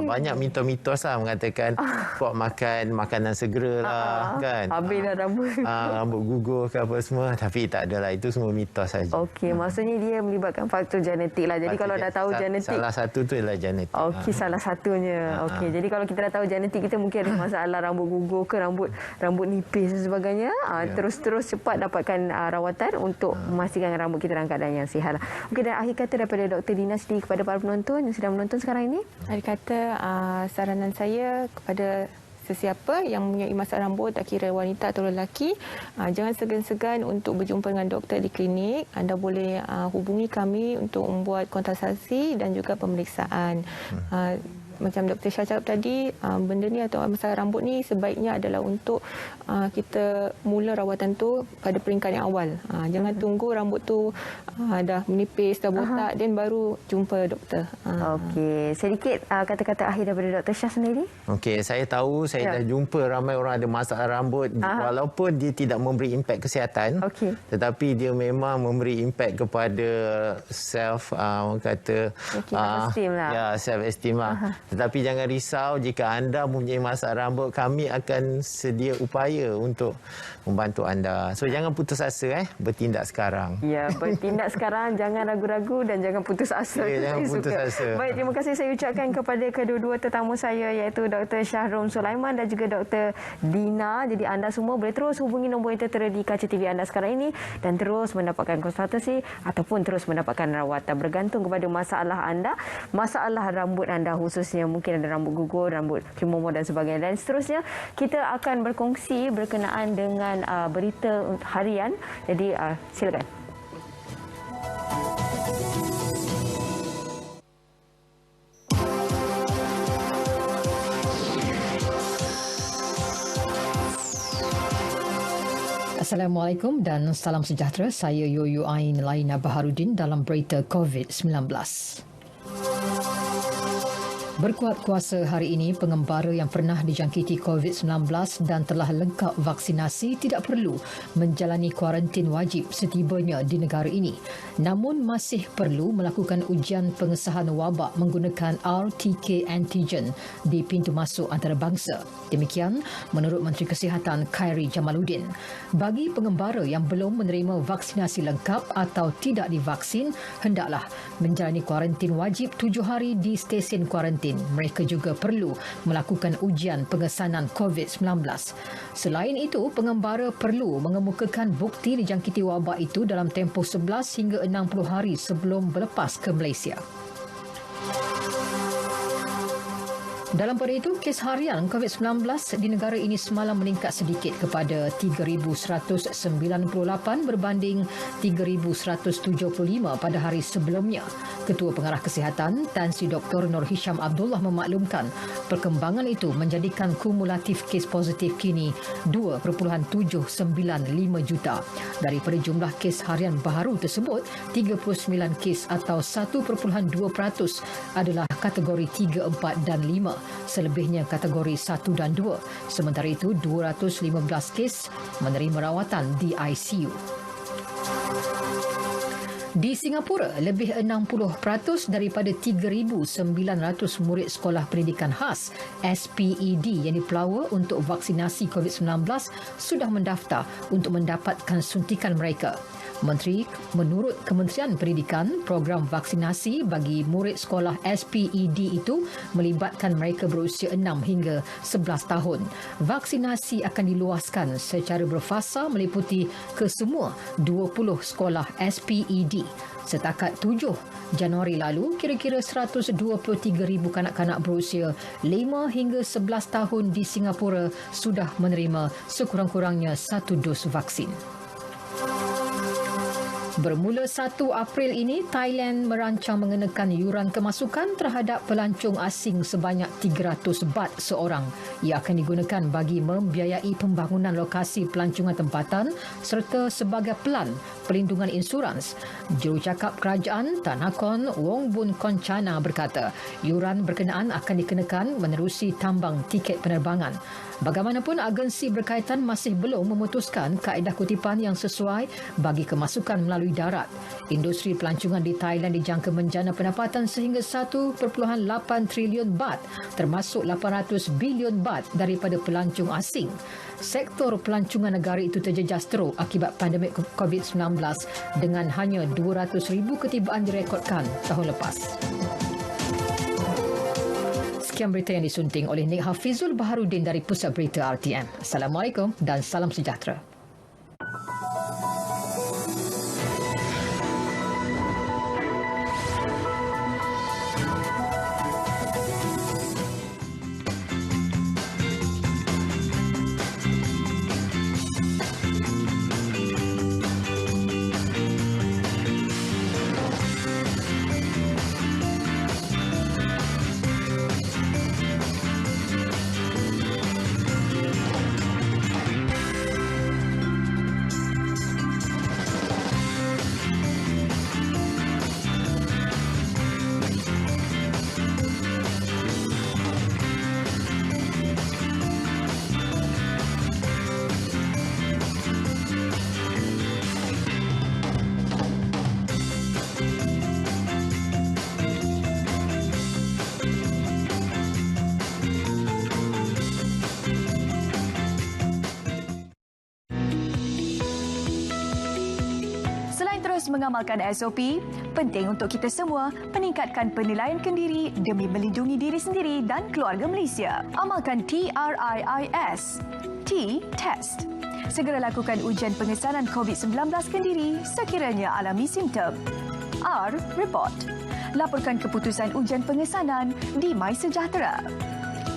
Banyak mitos-mitos lah mengatakan buat makan makanan segera lah kan. Habis dah rambut. Rambut gugur ke apa semua. Tapi tak adalah. Itu semua mitos saja. Okey, maksudnya dia melibatkan faktor genetik lah. Jadi kalau dah tahu genetik. Salah satu tu adalah genetik. Okey, salah satunya. Okey, jadi kalau kita dah tahu genetik kita, mungkin ada masalah rambut gugur ke rambut nipis dan sebagainya. Terus cepat dapatkan rawatan untuk memastikan rambut kita dalam keadaan yang sihat lah. Okey, dan akhir kata daripada Dr. Dina sendiri kepada para penonton yang sedang menonton sekarang ini? Akhir kata saranan saya kepada sesiapa yang mempunyai masalah rambut, tak kira wanita atau lelaki, jangan segan-segan untuk berjumpa dengan doktor di klinik. Anda boleh hubungi kami untuk membuat konsultasi dan juga pemeriksaan. Macam Dr. Syah cakap tadi, benda ni atau masalah rambut ni sebaiknya adalah untuk kita mula rawatan tu pada peringkat yang awal. Jangan tunggu rambut tu dah menipis, dah botak, dan baru jumpa doktor. Okey, sedikit kata-kata akhir daripada Dr. Syah sendiri. Okey, saya tahu saya dah jumpa ramai orang ada masalah rambut, walaupun dia tidak memberi impak kesihatan, tetapi dia memang memberi impak kepada self orang kata self-esteem lah. Tetapi jangan risau, jika anda mempunyai masalah rambut, kami akan sedia upaya untuk membantu anda. So jangan putus asa, bertindak sekarang. Ya, bertindak sekarang, jangan ragu-ragu dan jangan putus asa. Jangan putus asa. Baik, terima kasih saya ucapkan kepada kedua-dua tetamu saya, iaitu Dr. Shahrom Sulaiman dan juga Dr. Dina. Jadi anda semua boleh terus hubungi nombor yang tertera di kaca TV anda sekarang ini dan terus mendapatkan konsultasi ataupun terus mendapatkan rawatan bergantung kepada masalah anda, masalah rambut anda khususnya. Mungkin ada rambut gugur, rambut kimomo dan sebagainya. Dan seterusnya kita akan berkongsi berkenaan dengan berita harian. Jadi silakan. Assalamualaikum dan salam sejahtera. Saya Yoyo Ain Laina Baharudin dalam berita COVID-19. Berkuat kuasa hari ini, pengembara yang pernah dijangkiti COVID-19 dan telah lengkap vaksinasi tidak perlu menjalani kuarantin wajib setibanya di negara ini. Namun masih perlu melakukan ujian pengesahan wabak menggunakan RTK antigen di pintu masuk antarabangsa. Demikian menurut Menteri Kesihatan Khairy Jamaluddin. Bagi pengembara yang belum menerima vaksinasi lengkap atau tidak divaksin, hendaklah menjalani kuarantin wajib 7 hari di stesen kuarantin. Mereka juga perlu melakukan ujian pengesanan COVID-19. Selain itu, pengembara perlu mengemukakan bukti dijangkiti wabak itu dalam tempoh 11 hingga 60 hari sebelum berlepas ke Malaysia. Dalam pada itu, kes harian COVID-19 di negara ini semalam meningkat sedikit kepada 3,198 berbanding 3,175 pada hari sebelumnya. Ketua Pengarah Kesihatan, Tan Sri Dr. Nur Hisham Abdullah memaklumkan perkembangan itu menjadikan kumulatif kes positif kini 2.795 juta. Daripada jumlah kes harian baharu tersebut, 39 kes atau 1.2% adalah kategori 3, 4 dan 5. Selebihnya kategori 1 dan 2. Sementara itu, 215 kes menerima rawatan di ICU. Di Singapura, lebih 60% daripada 3,900 murid sekolah pendidikan khas SPED yang dipelawa untuk vaksinasi COVID-19 sudah mendaftar untuk mendapatkan suntikan mereka. Menurut Kementerian Pendidikan, program vaksinasi bagi murid sekolah SPED itu melibatkan mereka berusia 6 hingga 11 tahun. Vaksinasi akan diluaskan secara berfasa meliputi ke semua 20 sekolah SPED. Setakat 7 Januari lalu, kira-kira 123,000 kanak-kanak berusia 5 hingga 11 tahun di Singapura sudah menerima sekurang-kurangnya 1 dos vaksin. Bermula 1 April ini, Thailand merancang mengenakan yuran kemasukan terhadap pelancong asing sebanyak 300 baht seorang. Ia akan digunakan bagi membiayai pembangunan lokasi pelancongan tempatan serta sebagai pelan pelindungan insurans. Jurucakap Kerajaan Tan Hakon Wong Boon Koncana berkata, yuran berkenaan akan dikenakan menerusi tambang tiket penerbangan. Bagaimanapun, agensi berkaitan masih belum memutuskan kaedah kutipan yang sesuai bagi kemasukan melalui darat. Industri pelancongan di Thailand dijangka menjana pendapatan sehingga 1.8 trilion baht, termasuk 800 bilion baht daripada pelancong asing. Sektor pelancongan negara itu terjejas teruk akibat pandemik COVID-19 dengan hanya 200,000 ketibaan direkodkan tahun lepas. Sekian berita yang disunting oleh Nik Hafizul Baharudin dari Pusat Berita RTM. Assalamualaikum dan salam sejahtera. Mengamalkan SOP, penting untuk kita semua meningkatkan penilaian kendiri demi melindungi diri sendiri dan keluarga Malaysia. Amalkan TRIIS. T. Test. Segera lakukan ujian pengesanan COVID-19 kendiri sekiranya alami simptom. R. Report. Laporkan keputusan ujian pengesanan di MySejahtera.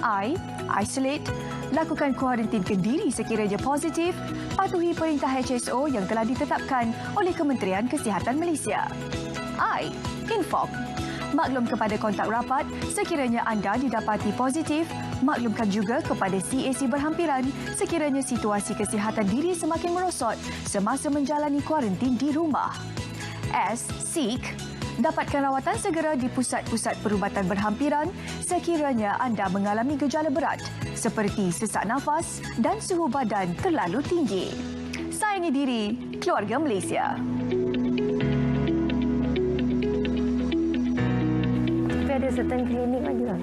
I. Isolate. Lakukan kuarantin kendiri sekiranya positif. Patuhi perintah HSO yang telah ditetapkan oleh Kementerian Kesihatan Malaysia. I. Inform. Maklum kepada kontak rapat sekiranya anda didapati positif. Maklumkan juga kepada CAC berhampiran sekiranya situasi kesihatan diri semakin merosot semasa menjalani kuarantin di rumah. S. Seek. Dapatkan rawatan segera di pusat-pusat perubatan berhampiran sekiranya anda mengalami gejala berat seperti sesak nafas dan suhu badan terlalu tinggi. Sayangi diri, keluarga Malaysia. Tapi ada certain klinik lagi lah.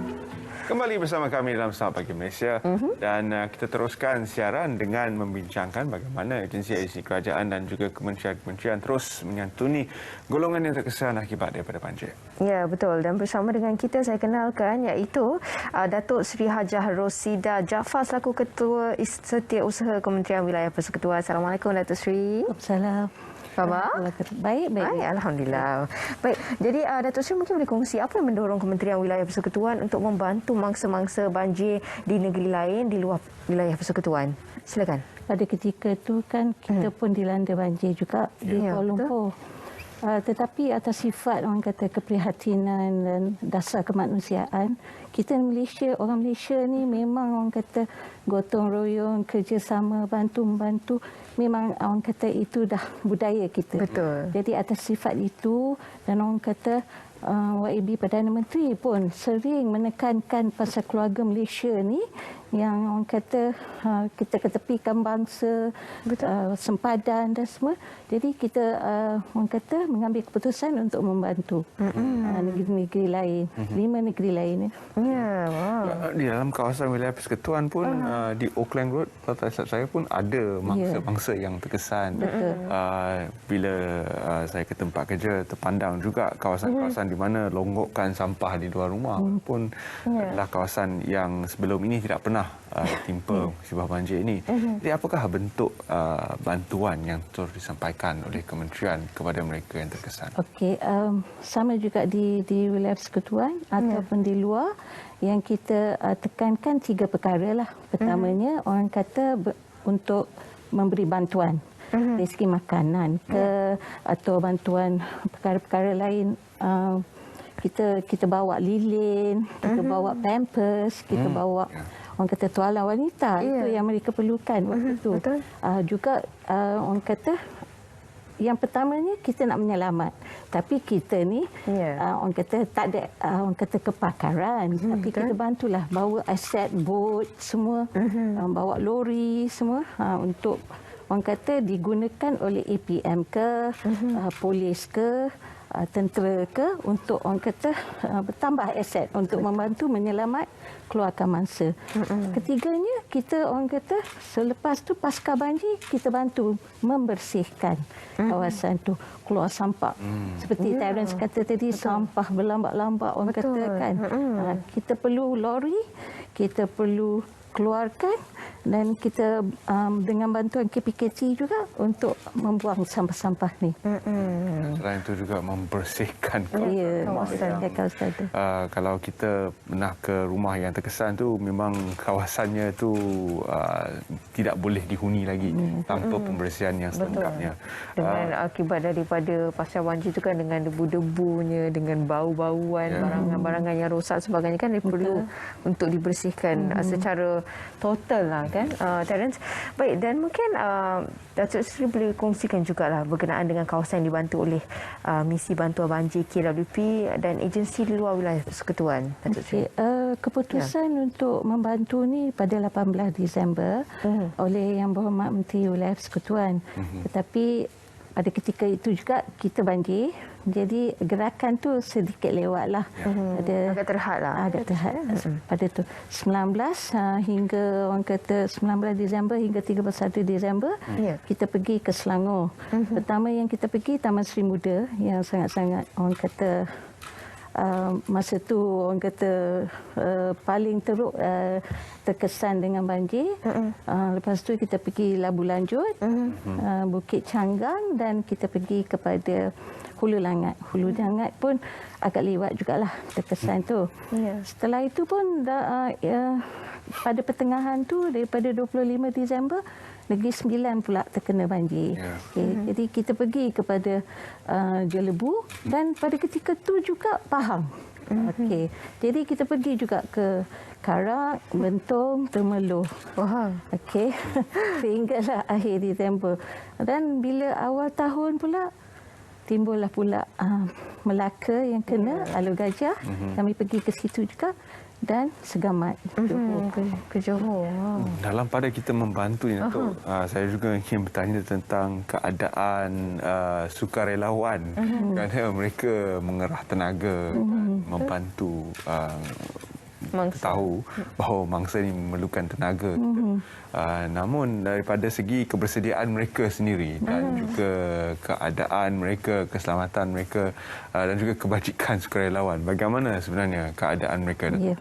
Kembali bersama kami dalam Selamat Pagi Malaysia dan kita teruskan siaran dengan membincangkan bagaimana agensi-agensi kerajaan dan juga kementerian-kementerian terus menyantuni golongan yang terkesan akibat daripada banjir. Ya, betul. Dan bersama dengan kita saya kenalkan iaitu Datuk Seri Hajah Rosida Jaafar selaku Ketua Setiausaha Kementerian Wilayah Persekutuan. Assalamualaikum Datuk Seri. Assalamualaikum. Khabar? Baik. Alhamdulillah. Baik, jadi Datuk Seri mungkin boleh kongsi apa yang mendorong Kementerian Wilayah Persekutuan untuk membantu mangsa-mangsa banjir di negeri lain di luar wilayah persekutuan. Silakan. Pada ketika itu kan kita pun dilanda banjir juga di Kuala Lumpur. Tetapi atas sifat orang kata keprihatinan dan dasar kemanusiaan, kita Malaysia, orang Malaysia ni memang orang kata gotong royong, kerjasama, bantu-membantu, memang orang kata itu dah budaya kita. Betul. Jadi atas sifat itu dan orang kata YAB Perdana Menteri pun sering menekankan pasal keluarga Malaysia ni yang orang kata kita ketepikan bangsa, sempadan dan semua. Jadi kita orang kata mengambil keputusan untuk membantu negeri-negeri lain, 5 negeri lain. Ya, wow. Di dalam kawasan wilayah persekutuan pun di Auckland Road, kalau tak silap saya pun ada mangsa-mangsa yang terkesan. Bila saya ke tempat kerja, terpandang juga kawasan-kawasan di mana longgokan sampah di luar rumah pun adalah kawasan yang sebelum ini tidak pernah timpa musibah banjir ini. Jadi apakah bentuk bantuan yang terus disampaikan oleh kementerian kepada mereka yang terkesan? Okey, sama juga di wilayah persekutuan ataupun di luar yang kita tekankan 3 perkara lah. Pertamanya orang kata untuk memberi bantuan dari segi makanan atau bantuan perkara-perkara lain. Kita bawa lilin, kita bawa pampers, kita bawa orang kata tuala wanita. Itu yang mereka perlukan waktu itu. Juga orang kata yang pertamanya kita nak menyelamat, tapi kita ni orang kata tak ada orang kata kepakaran, tapi kita bantulah bawa aset bot semua, bawa lori semua untuk orang kata digunakan oleh APM ke polis ke tentera ke untuk orang kata bertambah aset untuk membantu menyelamat keluarkan mangsa. Ketiganya kita orang kata selepas tu pasca banjir kita bantu membersihkan kawasan tu, keluar sampah. Seperti Terence kata tadi, sampah berlambak-lambak orang kata kan. Kita perlu lori, kita perlu keluarkan dan kita dengan bantuan KPKT juga untuk membuang sampah-sampah ni. Selain itu juga membersihkan kawasan. Kalau kita pernah ke rumah yang terkesan tu, memang kawasannya tu tidak boleh dihuni lagi tanpa pembersihan yang selengkapnya. Dengan akibat daripada pasal banjir tu kan, dengan debu-debunya, dengan bau-bauan, barangan-barangan yang rosak sebagainya kan perlu untuk dibersihkan secara total lah kan, Terence. Baik, dan mungkin Datuk Seri boleh kongsikan jugalah berkenaan dengan kawasan yang dibantu oleh misi bantuan banjir KWP dan agensi di luar wilayah persekutuan, Datuk Seri. Keputusan untuk membantu ni pada 18 Disember oleh Yang Berhormat Menteri Wilayah Persekutuan. Tetapi pada ketika itu juga kita banjir, jadi gerakan tu sedikit lewat lah. Agak terhad lah. Agak terhad. Pada tu 19 hingga orang kata 19 Disember hingga 31 Disember kita pergi ke Selangor. Pertama yang kita pergi Taman Seri Muda yang sangat-sangat orang kata masa tu orang kata paling teruk terkesan dengan banjir. Lepas tu kita pergi Labu Lanjut, Bukit Canggang dan kita pergi kepada Hulu Langat. Hulu Langat pun agak lewat jugalah terkesan tu. Setelah itu pun pada pertengahan tu daripada 25 Disember Negeri Sembilan pula terkena banjir. Jadi kita pergi kepada Jelebu dan pada ketika tu juga Pahang. Jadi kita pergi juga ke Karak, Bentong, Temerloh. Sehinggalah akhir Disember. Dan bila awal tahun pula timbullah pula Melaka yang kena, Alor Gajah. Kami pergi ke situ juga dan Segamat. Ke Johor. Dalam pada kita membantu ni, Datuk, saya juga ingin bertanya tentang keadaan sukarelawan kerana mereka mengerah tenaga membantu tahu bahawa mangsa ini memerlukan tenaga. Namun daripada segi kebersediaan mereka sendiri dan juga keadaan mereka, keselamatan mereka dan juga kebajikan sukarelawan, bagaimana sebenarnya keadaan mereka? Ya,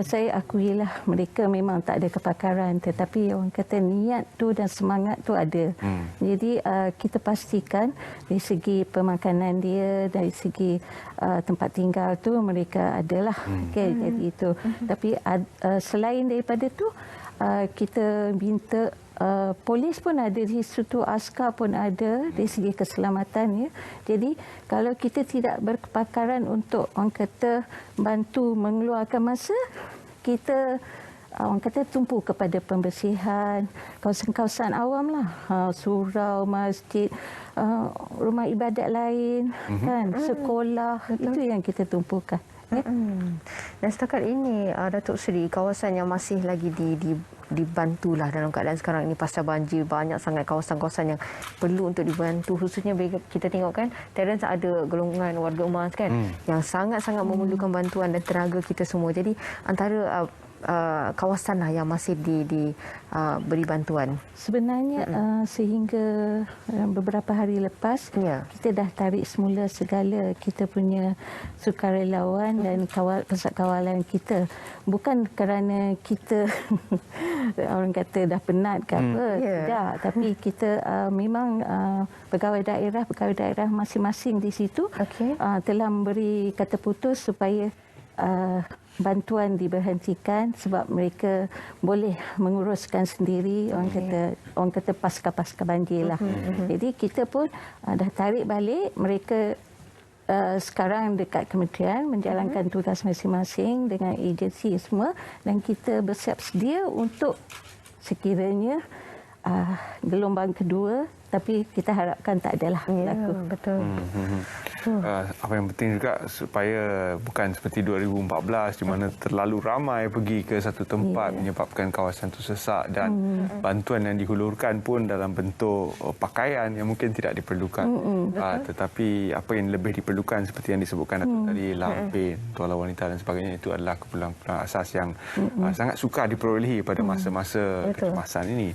saya akuilah mereka memang tak ada kepakaran, tetapi orang kata niat tu dan semangat tu ada. Jadi kita pastikan dari segi pemakanan dia, dari segi tempat tinggal tu mereka adalah. Jadi itu. Tapi selain daripada tu, kita minta polis pun ada di situ, askar pun ada dari segi keselamatan, ya. Jadi kalau kita tidak berkepakaran untuk orang kata bantu mengeluarkan masa, kita orang kata tumpu kepada pembersihan kawasan-kawasan awam lah, surau, masjid, rumah ibadat lain, kan, sekolah, itu yang kita tumpukan. Ya. Dan setakat ini, Datuk Seri, kawasan yang masih lagi dibantulah dalam keadaan sekarang ini pasca banjir, banyak sangat kawasan-kawasan yang perlu untuk dibantu, khususnya kita tengok kan, Terence ada golongan warga emas kan, yang sangat-sangat memerlukan bantuan dan tenaga kita semua. Jadi antara kawasan lah yang masih diberi bantuan. Sebenarnya sehingga beberapa hari lepas, kita dah tarik semula segala kita punya sukarelawan dan pusat kawalan kita. Bukan kerana kita orang kata dah penat ke apa, tidak. Tapi kita memang pegawai daerah masing-masing di situ telah memberi kata putus supaya bantuan diberhentikan sebab mereka boleh menguruskan sendiri, orang kata pasca banjir lah. Jadi kita pun dah tarik balik mereka. Sekarang dekat kementerian menjalankan tugas masing-masing dengan agensi semua, dan kita bersiap sedia untuk sekiranya gelombang kedua, tapi kita harapkan tak adalah berlaku. Betul. Apa yang penting juga supaya bukan seperti 2014 di mana terlalu ramai pergi ke satu tempat menyebabkan kawasan itu sesak, dan bantuan yang dihulurkan pun dalam bentuk pakaian yang mungkin tidak diperlukan. Tetapi apa yang lebih diperlukan seperti yang disebutkan tadi, lampin, tuala wanita dan sebagainya, itu adalah keperluan asas yang sangat sukar diperolehi pada masa-masa kecemasan ini.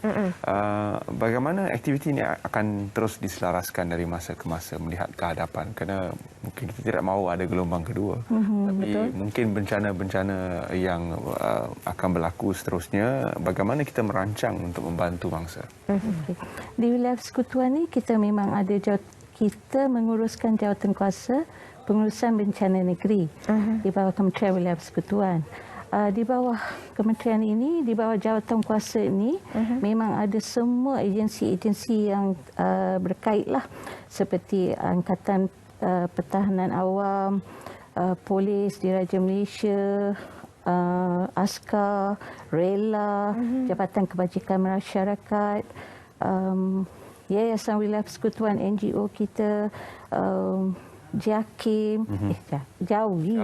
Bagaimana aktiviti ini akan terus diselaraskan dari masa ke masa melihat ke hadapan, kerana mungkin kita tidak mahu ada gelombang kedua, tapi mungkin bencana-bencana yang akan berlaku seterusnya, bagaimana kita merancang untuk membantu bangsa? Di wilayah persekutuan ni kita memang ada kita menguruskan jawatankuasa pengurusan bencana negeri di bawah Kementerian Wilayah Persekutuan. Di bawah kementerian ini, di bawah jawatankuasa ini, memang ada semua agensi-agensi yang berkait lah, seperti Angkatan Pertahanan Awam, Polis Diraja Malaysia, Askar, Rela, Jabatan Kebajikan Masyarakat, Yayasan Wilayah Persekutuan, NGO kita, JAKIM, Jawi,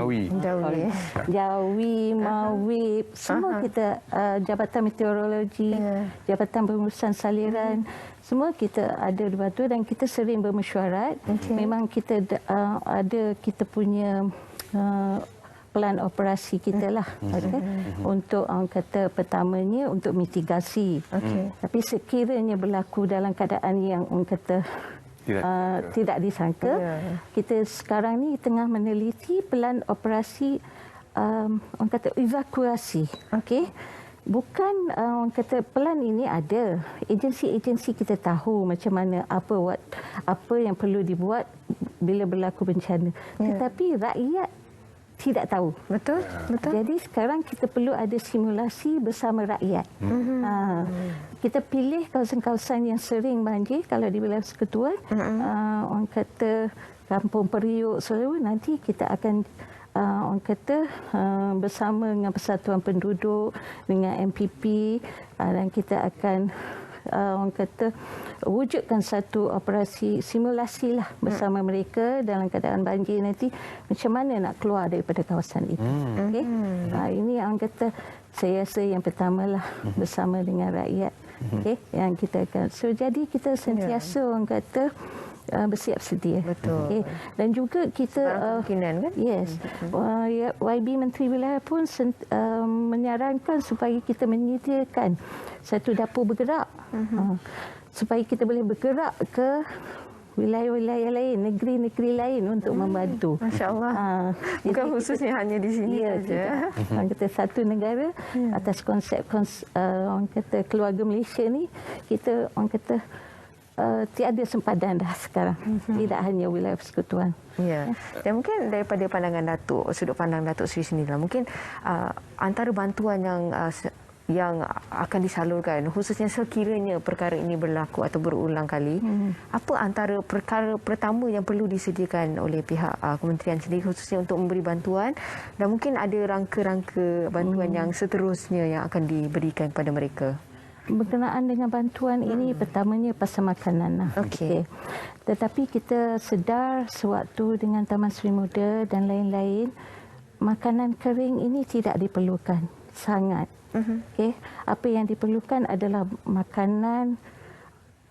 Mawib, semua kita, Jabatan Meteorologi, Jabatan Pengurusan Saliran, semua kita ada dibantu, dan kita sering bermesyuarat. Memang kita ada kita punya plan operasi kita lah, untuk orang kata pertamanya untuk mitigasi. Tapi sekiranya berlaku dalam keadaan yang orang kata tidak disangka, kita sekarang ni tengah meneliti pelan operasi orang kata evakuasi. Bukan orang kata pelan ini ada, agensi-agensi kita tahu macam mana apa yang perlu dibuat bila berlaku bencana, tetapi rakyat tidak tahu. Betul. Jadi sekarang kita perlu ada simulasi bersama rakyat. Kita pilih kawasan-kawasan yang sering banjir. Kalau di wilayah persekutuan, orang kata Kampung Periuk, selalu nanti kita akan orang kata bersama dengan Persatuan Penduduk, dengan MPP, dan kita akan orang kata wujudkan satu operasi simulasi lah bersama mereka dalam keadaan banjir nanti macam mana nak keluar daripada kawasan itu. Okey. Ini orang kata saya rasa yang pertamalah bersama dengan rakyat. Okey, yang kita akan jadi kita sentiasa orang kata bersiap sedia. Betul. Okay. Dan juga kita kemungkinan kan? Yes. YB Menteri Wilayah pun menyarankan supaya kita menyediakan satu dapur bergerak. Supaya kita boleh bergerak ke wilayah-wilayah lain, negeri-negeri lain untuk membantu. Masya-Allah. Bukan khususnya hanya di sini saja. Orang kata satu negara atas konsep orang kata keluarga Malaysia ni, kita orang kata tiada sempadan dah sekarang. Tidak hanya wilayah persekutuan. Ya. Dan mungkin daripada pandangan Datuk, sudut pandang Datuk Sri sendirilah, mungkin antara bantuan yang akan disalurkan, khususnya sekiranya perkara ini berlaku atau berulang kali, apa antara perkara pertama yang perlu disediakan oleh pihak kementerian sendiri khususnya untuk memberi bantuan, dan mungkin ada rangka-rangka bantuan yang seterusnya yang akan diberikan kepada mereka? Berkenaan dengan bantuan ini, pertamanya pasal makanan lah. Okey. Tetapi kita sedar sewaktu dengan Taman Seri Muda dan lain-lain, makanan kering ini tidak diperlukan sangat. Okay. Apa yang diperlukan adalah makanan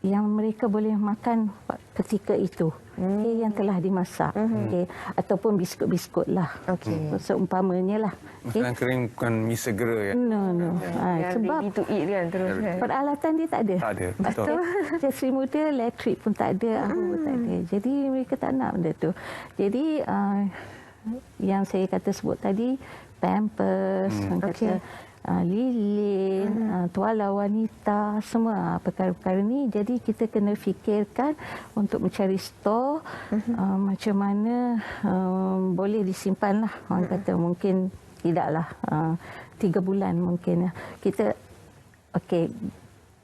yang mereka boleh makan ketika itu, okay, yang telah dimasak, okay, ataupun biskut-biskut lah, okay, seumpamanya lah. Okay. Makanan kering bukan mi segera ya? No. Sebab itu kan terus kan? Peralatan dia tak ada. Tak ada, betul. Seri Muda, elektrik pun tak ada, apa pun tak ada. Jadi mereka tak nak benda tu. Jadi yang saya kata sebut tadi, pampers, kata lilin, tuala wanita, semua perkara-perkara ni. Jadi kita kena fikirkan untuk mencari stor macam mana boleh disimpan lah. Orang kata mungkin tidaklah 3 bulan mungkin. Kita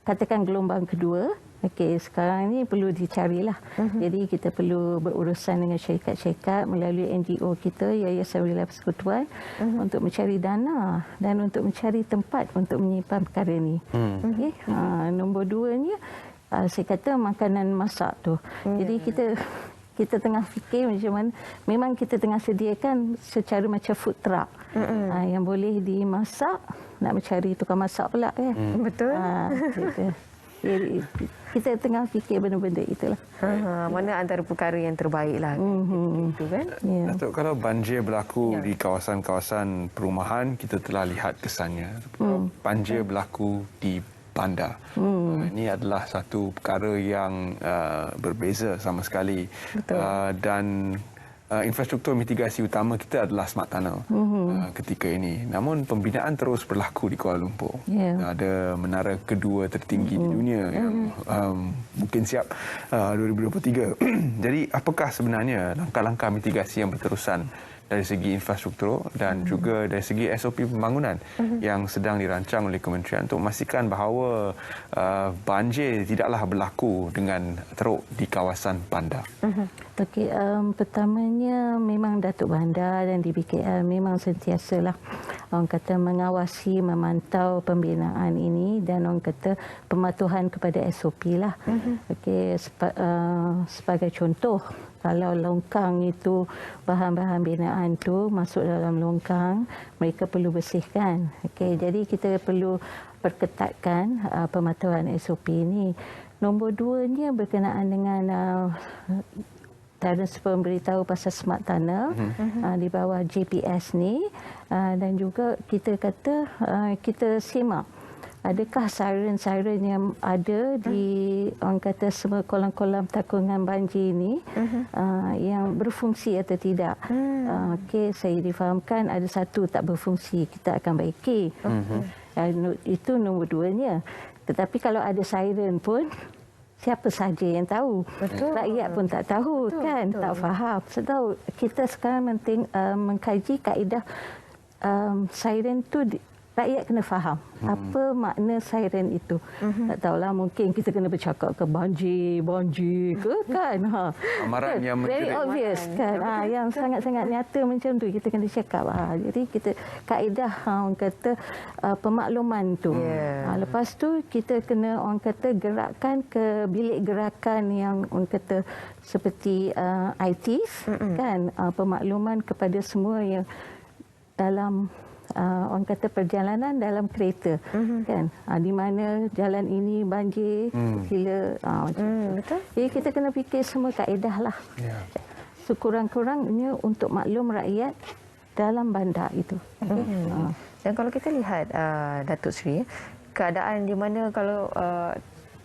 katakan gelombang kedua. Sekarang ni perlu dicarilah. Jadi kita perlu berurusan dengan syarikat-syarikat melalui NGO kita, Yayasan Wilayah Persekutuan, untuk mencari dana dan untuk mencari tempat untuk menyimpan perkara ni. Nombor 2-nya, saya kata makanan masak tu. Jadi kita tengah fikir macam mana, memang kita tengah sediakan secara macam food truck yang boleh dimasak, nak mencari tukang masak pula kan. Betul. Jadi, kita tengah fikir benda-benda itulah. Mana antara perkara yang terbaiklah. Itu kan? Yeah. Datuk, kalau banjir berlaku di kawasan-kawasan perumahan, kita telah lihat kesannya. Banjir berlaku di bandar. Ini adalah satu perkara yang berbeza sama sekali. Dan infrastruktur mitigasi utama kita adalah smart tunnel ketika ini. Namun pembinaan terus berlaku di Kuala Lumpur. Ada menara kedua tertinggi di dunia yang mungkin siap 2023. Jadi apakah sebenarnya langkah-langkah mitigasi yang berterusan dari segi infrastruktur dan juga dari segi SOP pembangunan yang sedang dirancang oleh kementerian untuk memastikan bahawa banjir tidaklah berlaku dengan teruk di kawasan bandar? Pertamanya memang Datuk Bandar dan DBKL memang sentiasalah orang kata mengawasi, memantau pembinaan ini dan orang kata pematuhan kepada SOP lah. Sebagai contoh, kalau longkang itu bahan-bahan binaan tu masuk dalam longkang, mereka perlu bersihkan. Jadi kita perlu perketatkan pematuhan SOP ini. Nombor 2-nya berkenaan dengan Terence memberitahu pasal smart tunnel di bawah GPS ni, dan juga kita kata kita simak adakah siren-siren yang ada di orang kata semua kolam-kolam takungan banjir ni yang berfungsi atau tidak. Saya difahamkan ada satu tak berfungsi, kita akan baiki. Itu nombor 2-nya. Tetapi kalau ada siren pun, siapa saja yang tahu? Rakyat pun tak tahu, kan? Tak faham. Kita sekarang mengkaji kaedah siren tu rakyat kena faham apa makna siren itu. Tak tahulah, mungkin kita kena bercakap ke banjir ke kan. Amaran yang very obvious kan. Yang sangat-sangat nyata macam tu kita kena cakap. Jadi kita kaedah orang kata pemakluman tu. Lepas tu kita kena orang kata gerakkan ke bilik gerakan yang orang kata seperti ITs kan, pemakluman kepada semua yang dalam orang kata perjalanan dalam kereta kan, di mana jalan ini banjir, sila macam betul. Jadi kita kena fikir semua kaedah lah. Sekurang-kurangnya untuk maklum rakyat dalam bandar itu. Dan kalau kita lihat Datuk Seri, keadaan di mana kalau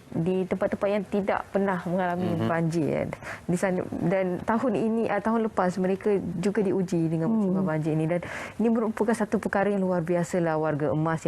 di tempat-tempat yang tidak pernah mengalami banjir di sana, dan tahun ini tahun lepas mereka juga diuji dengan musibah banjir ini, dan ini merupakan satu perkara yang luar biasa lah warga Emas yang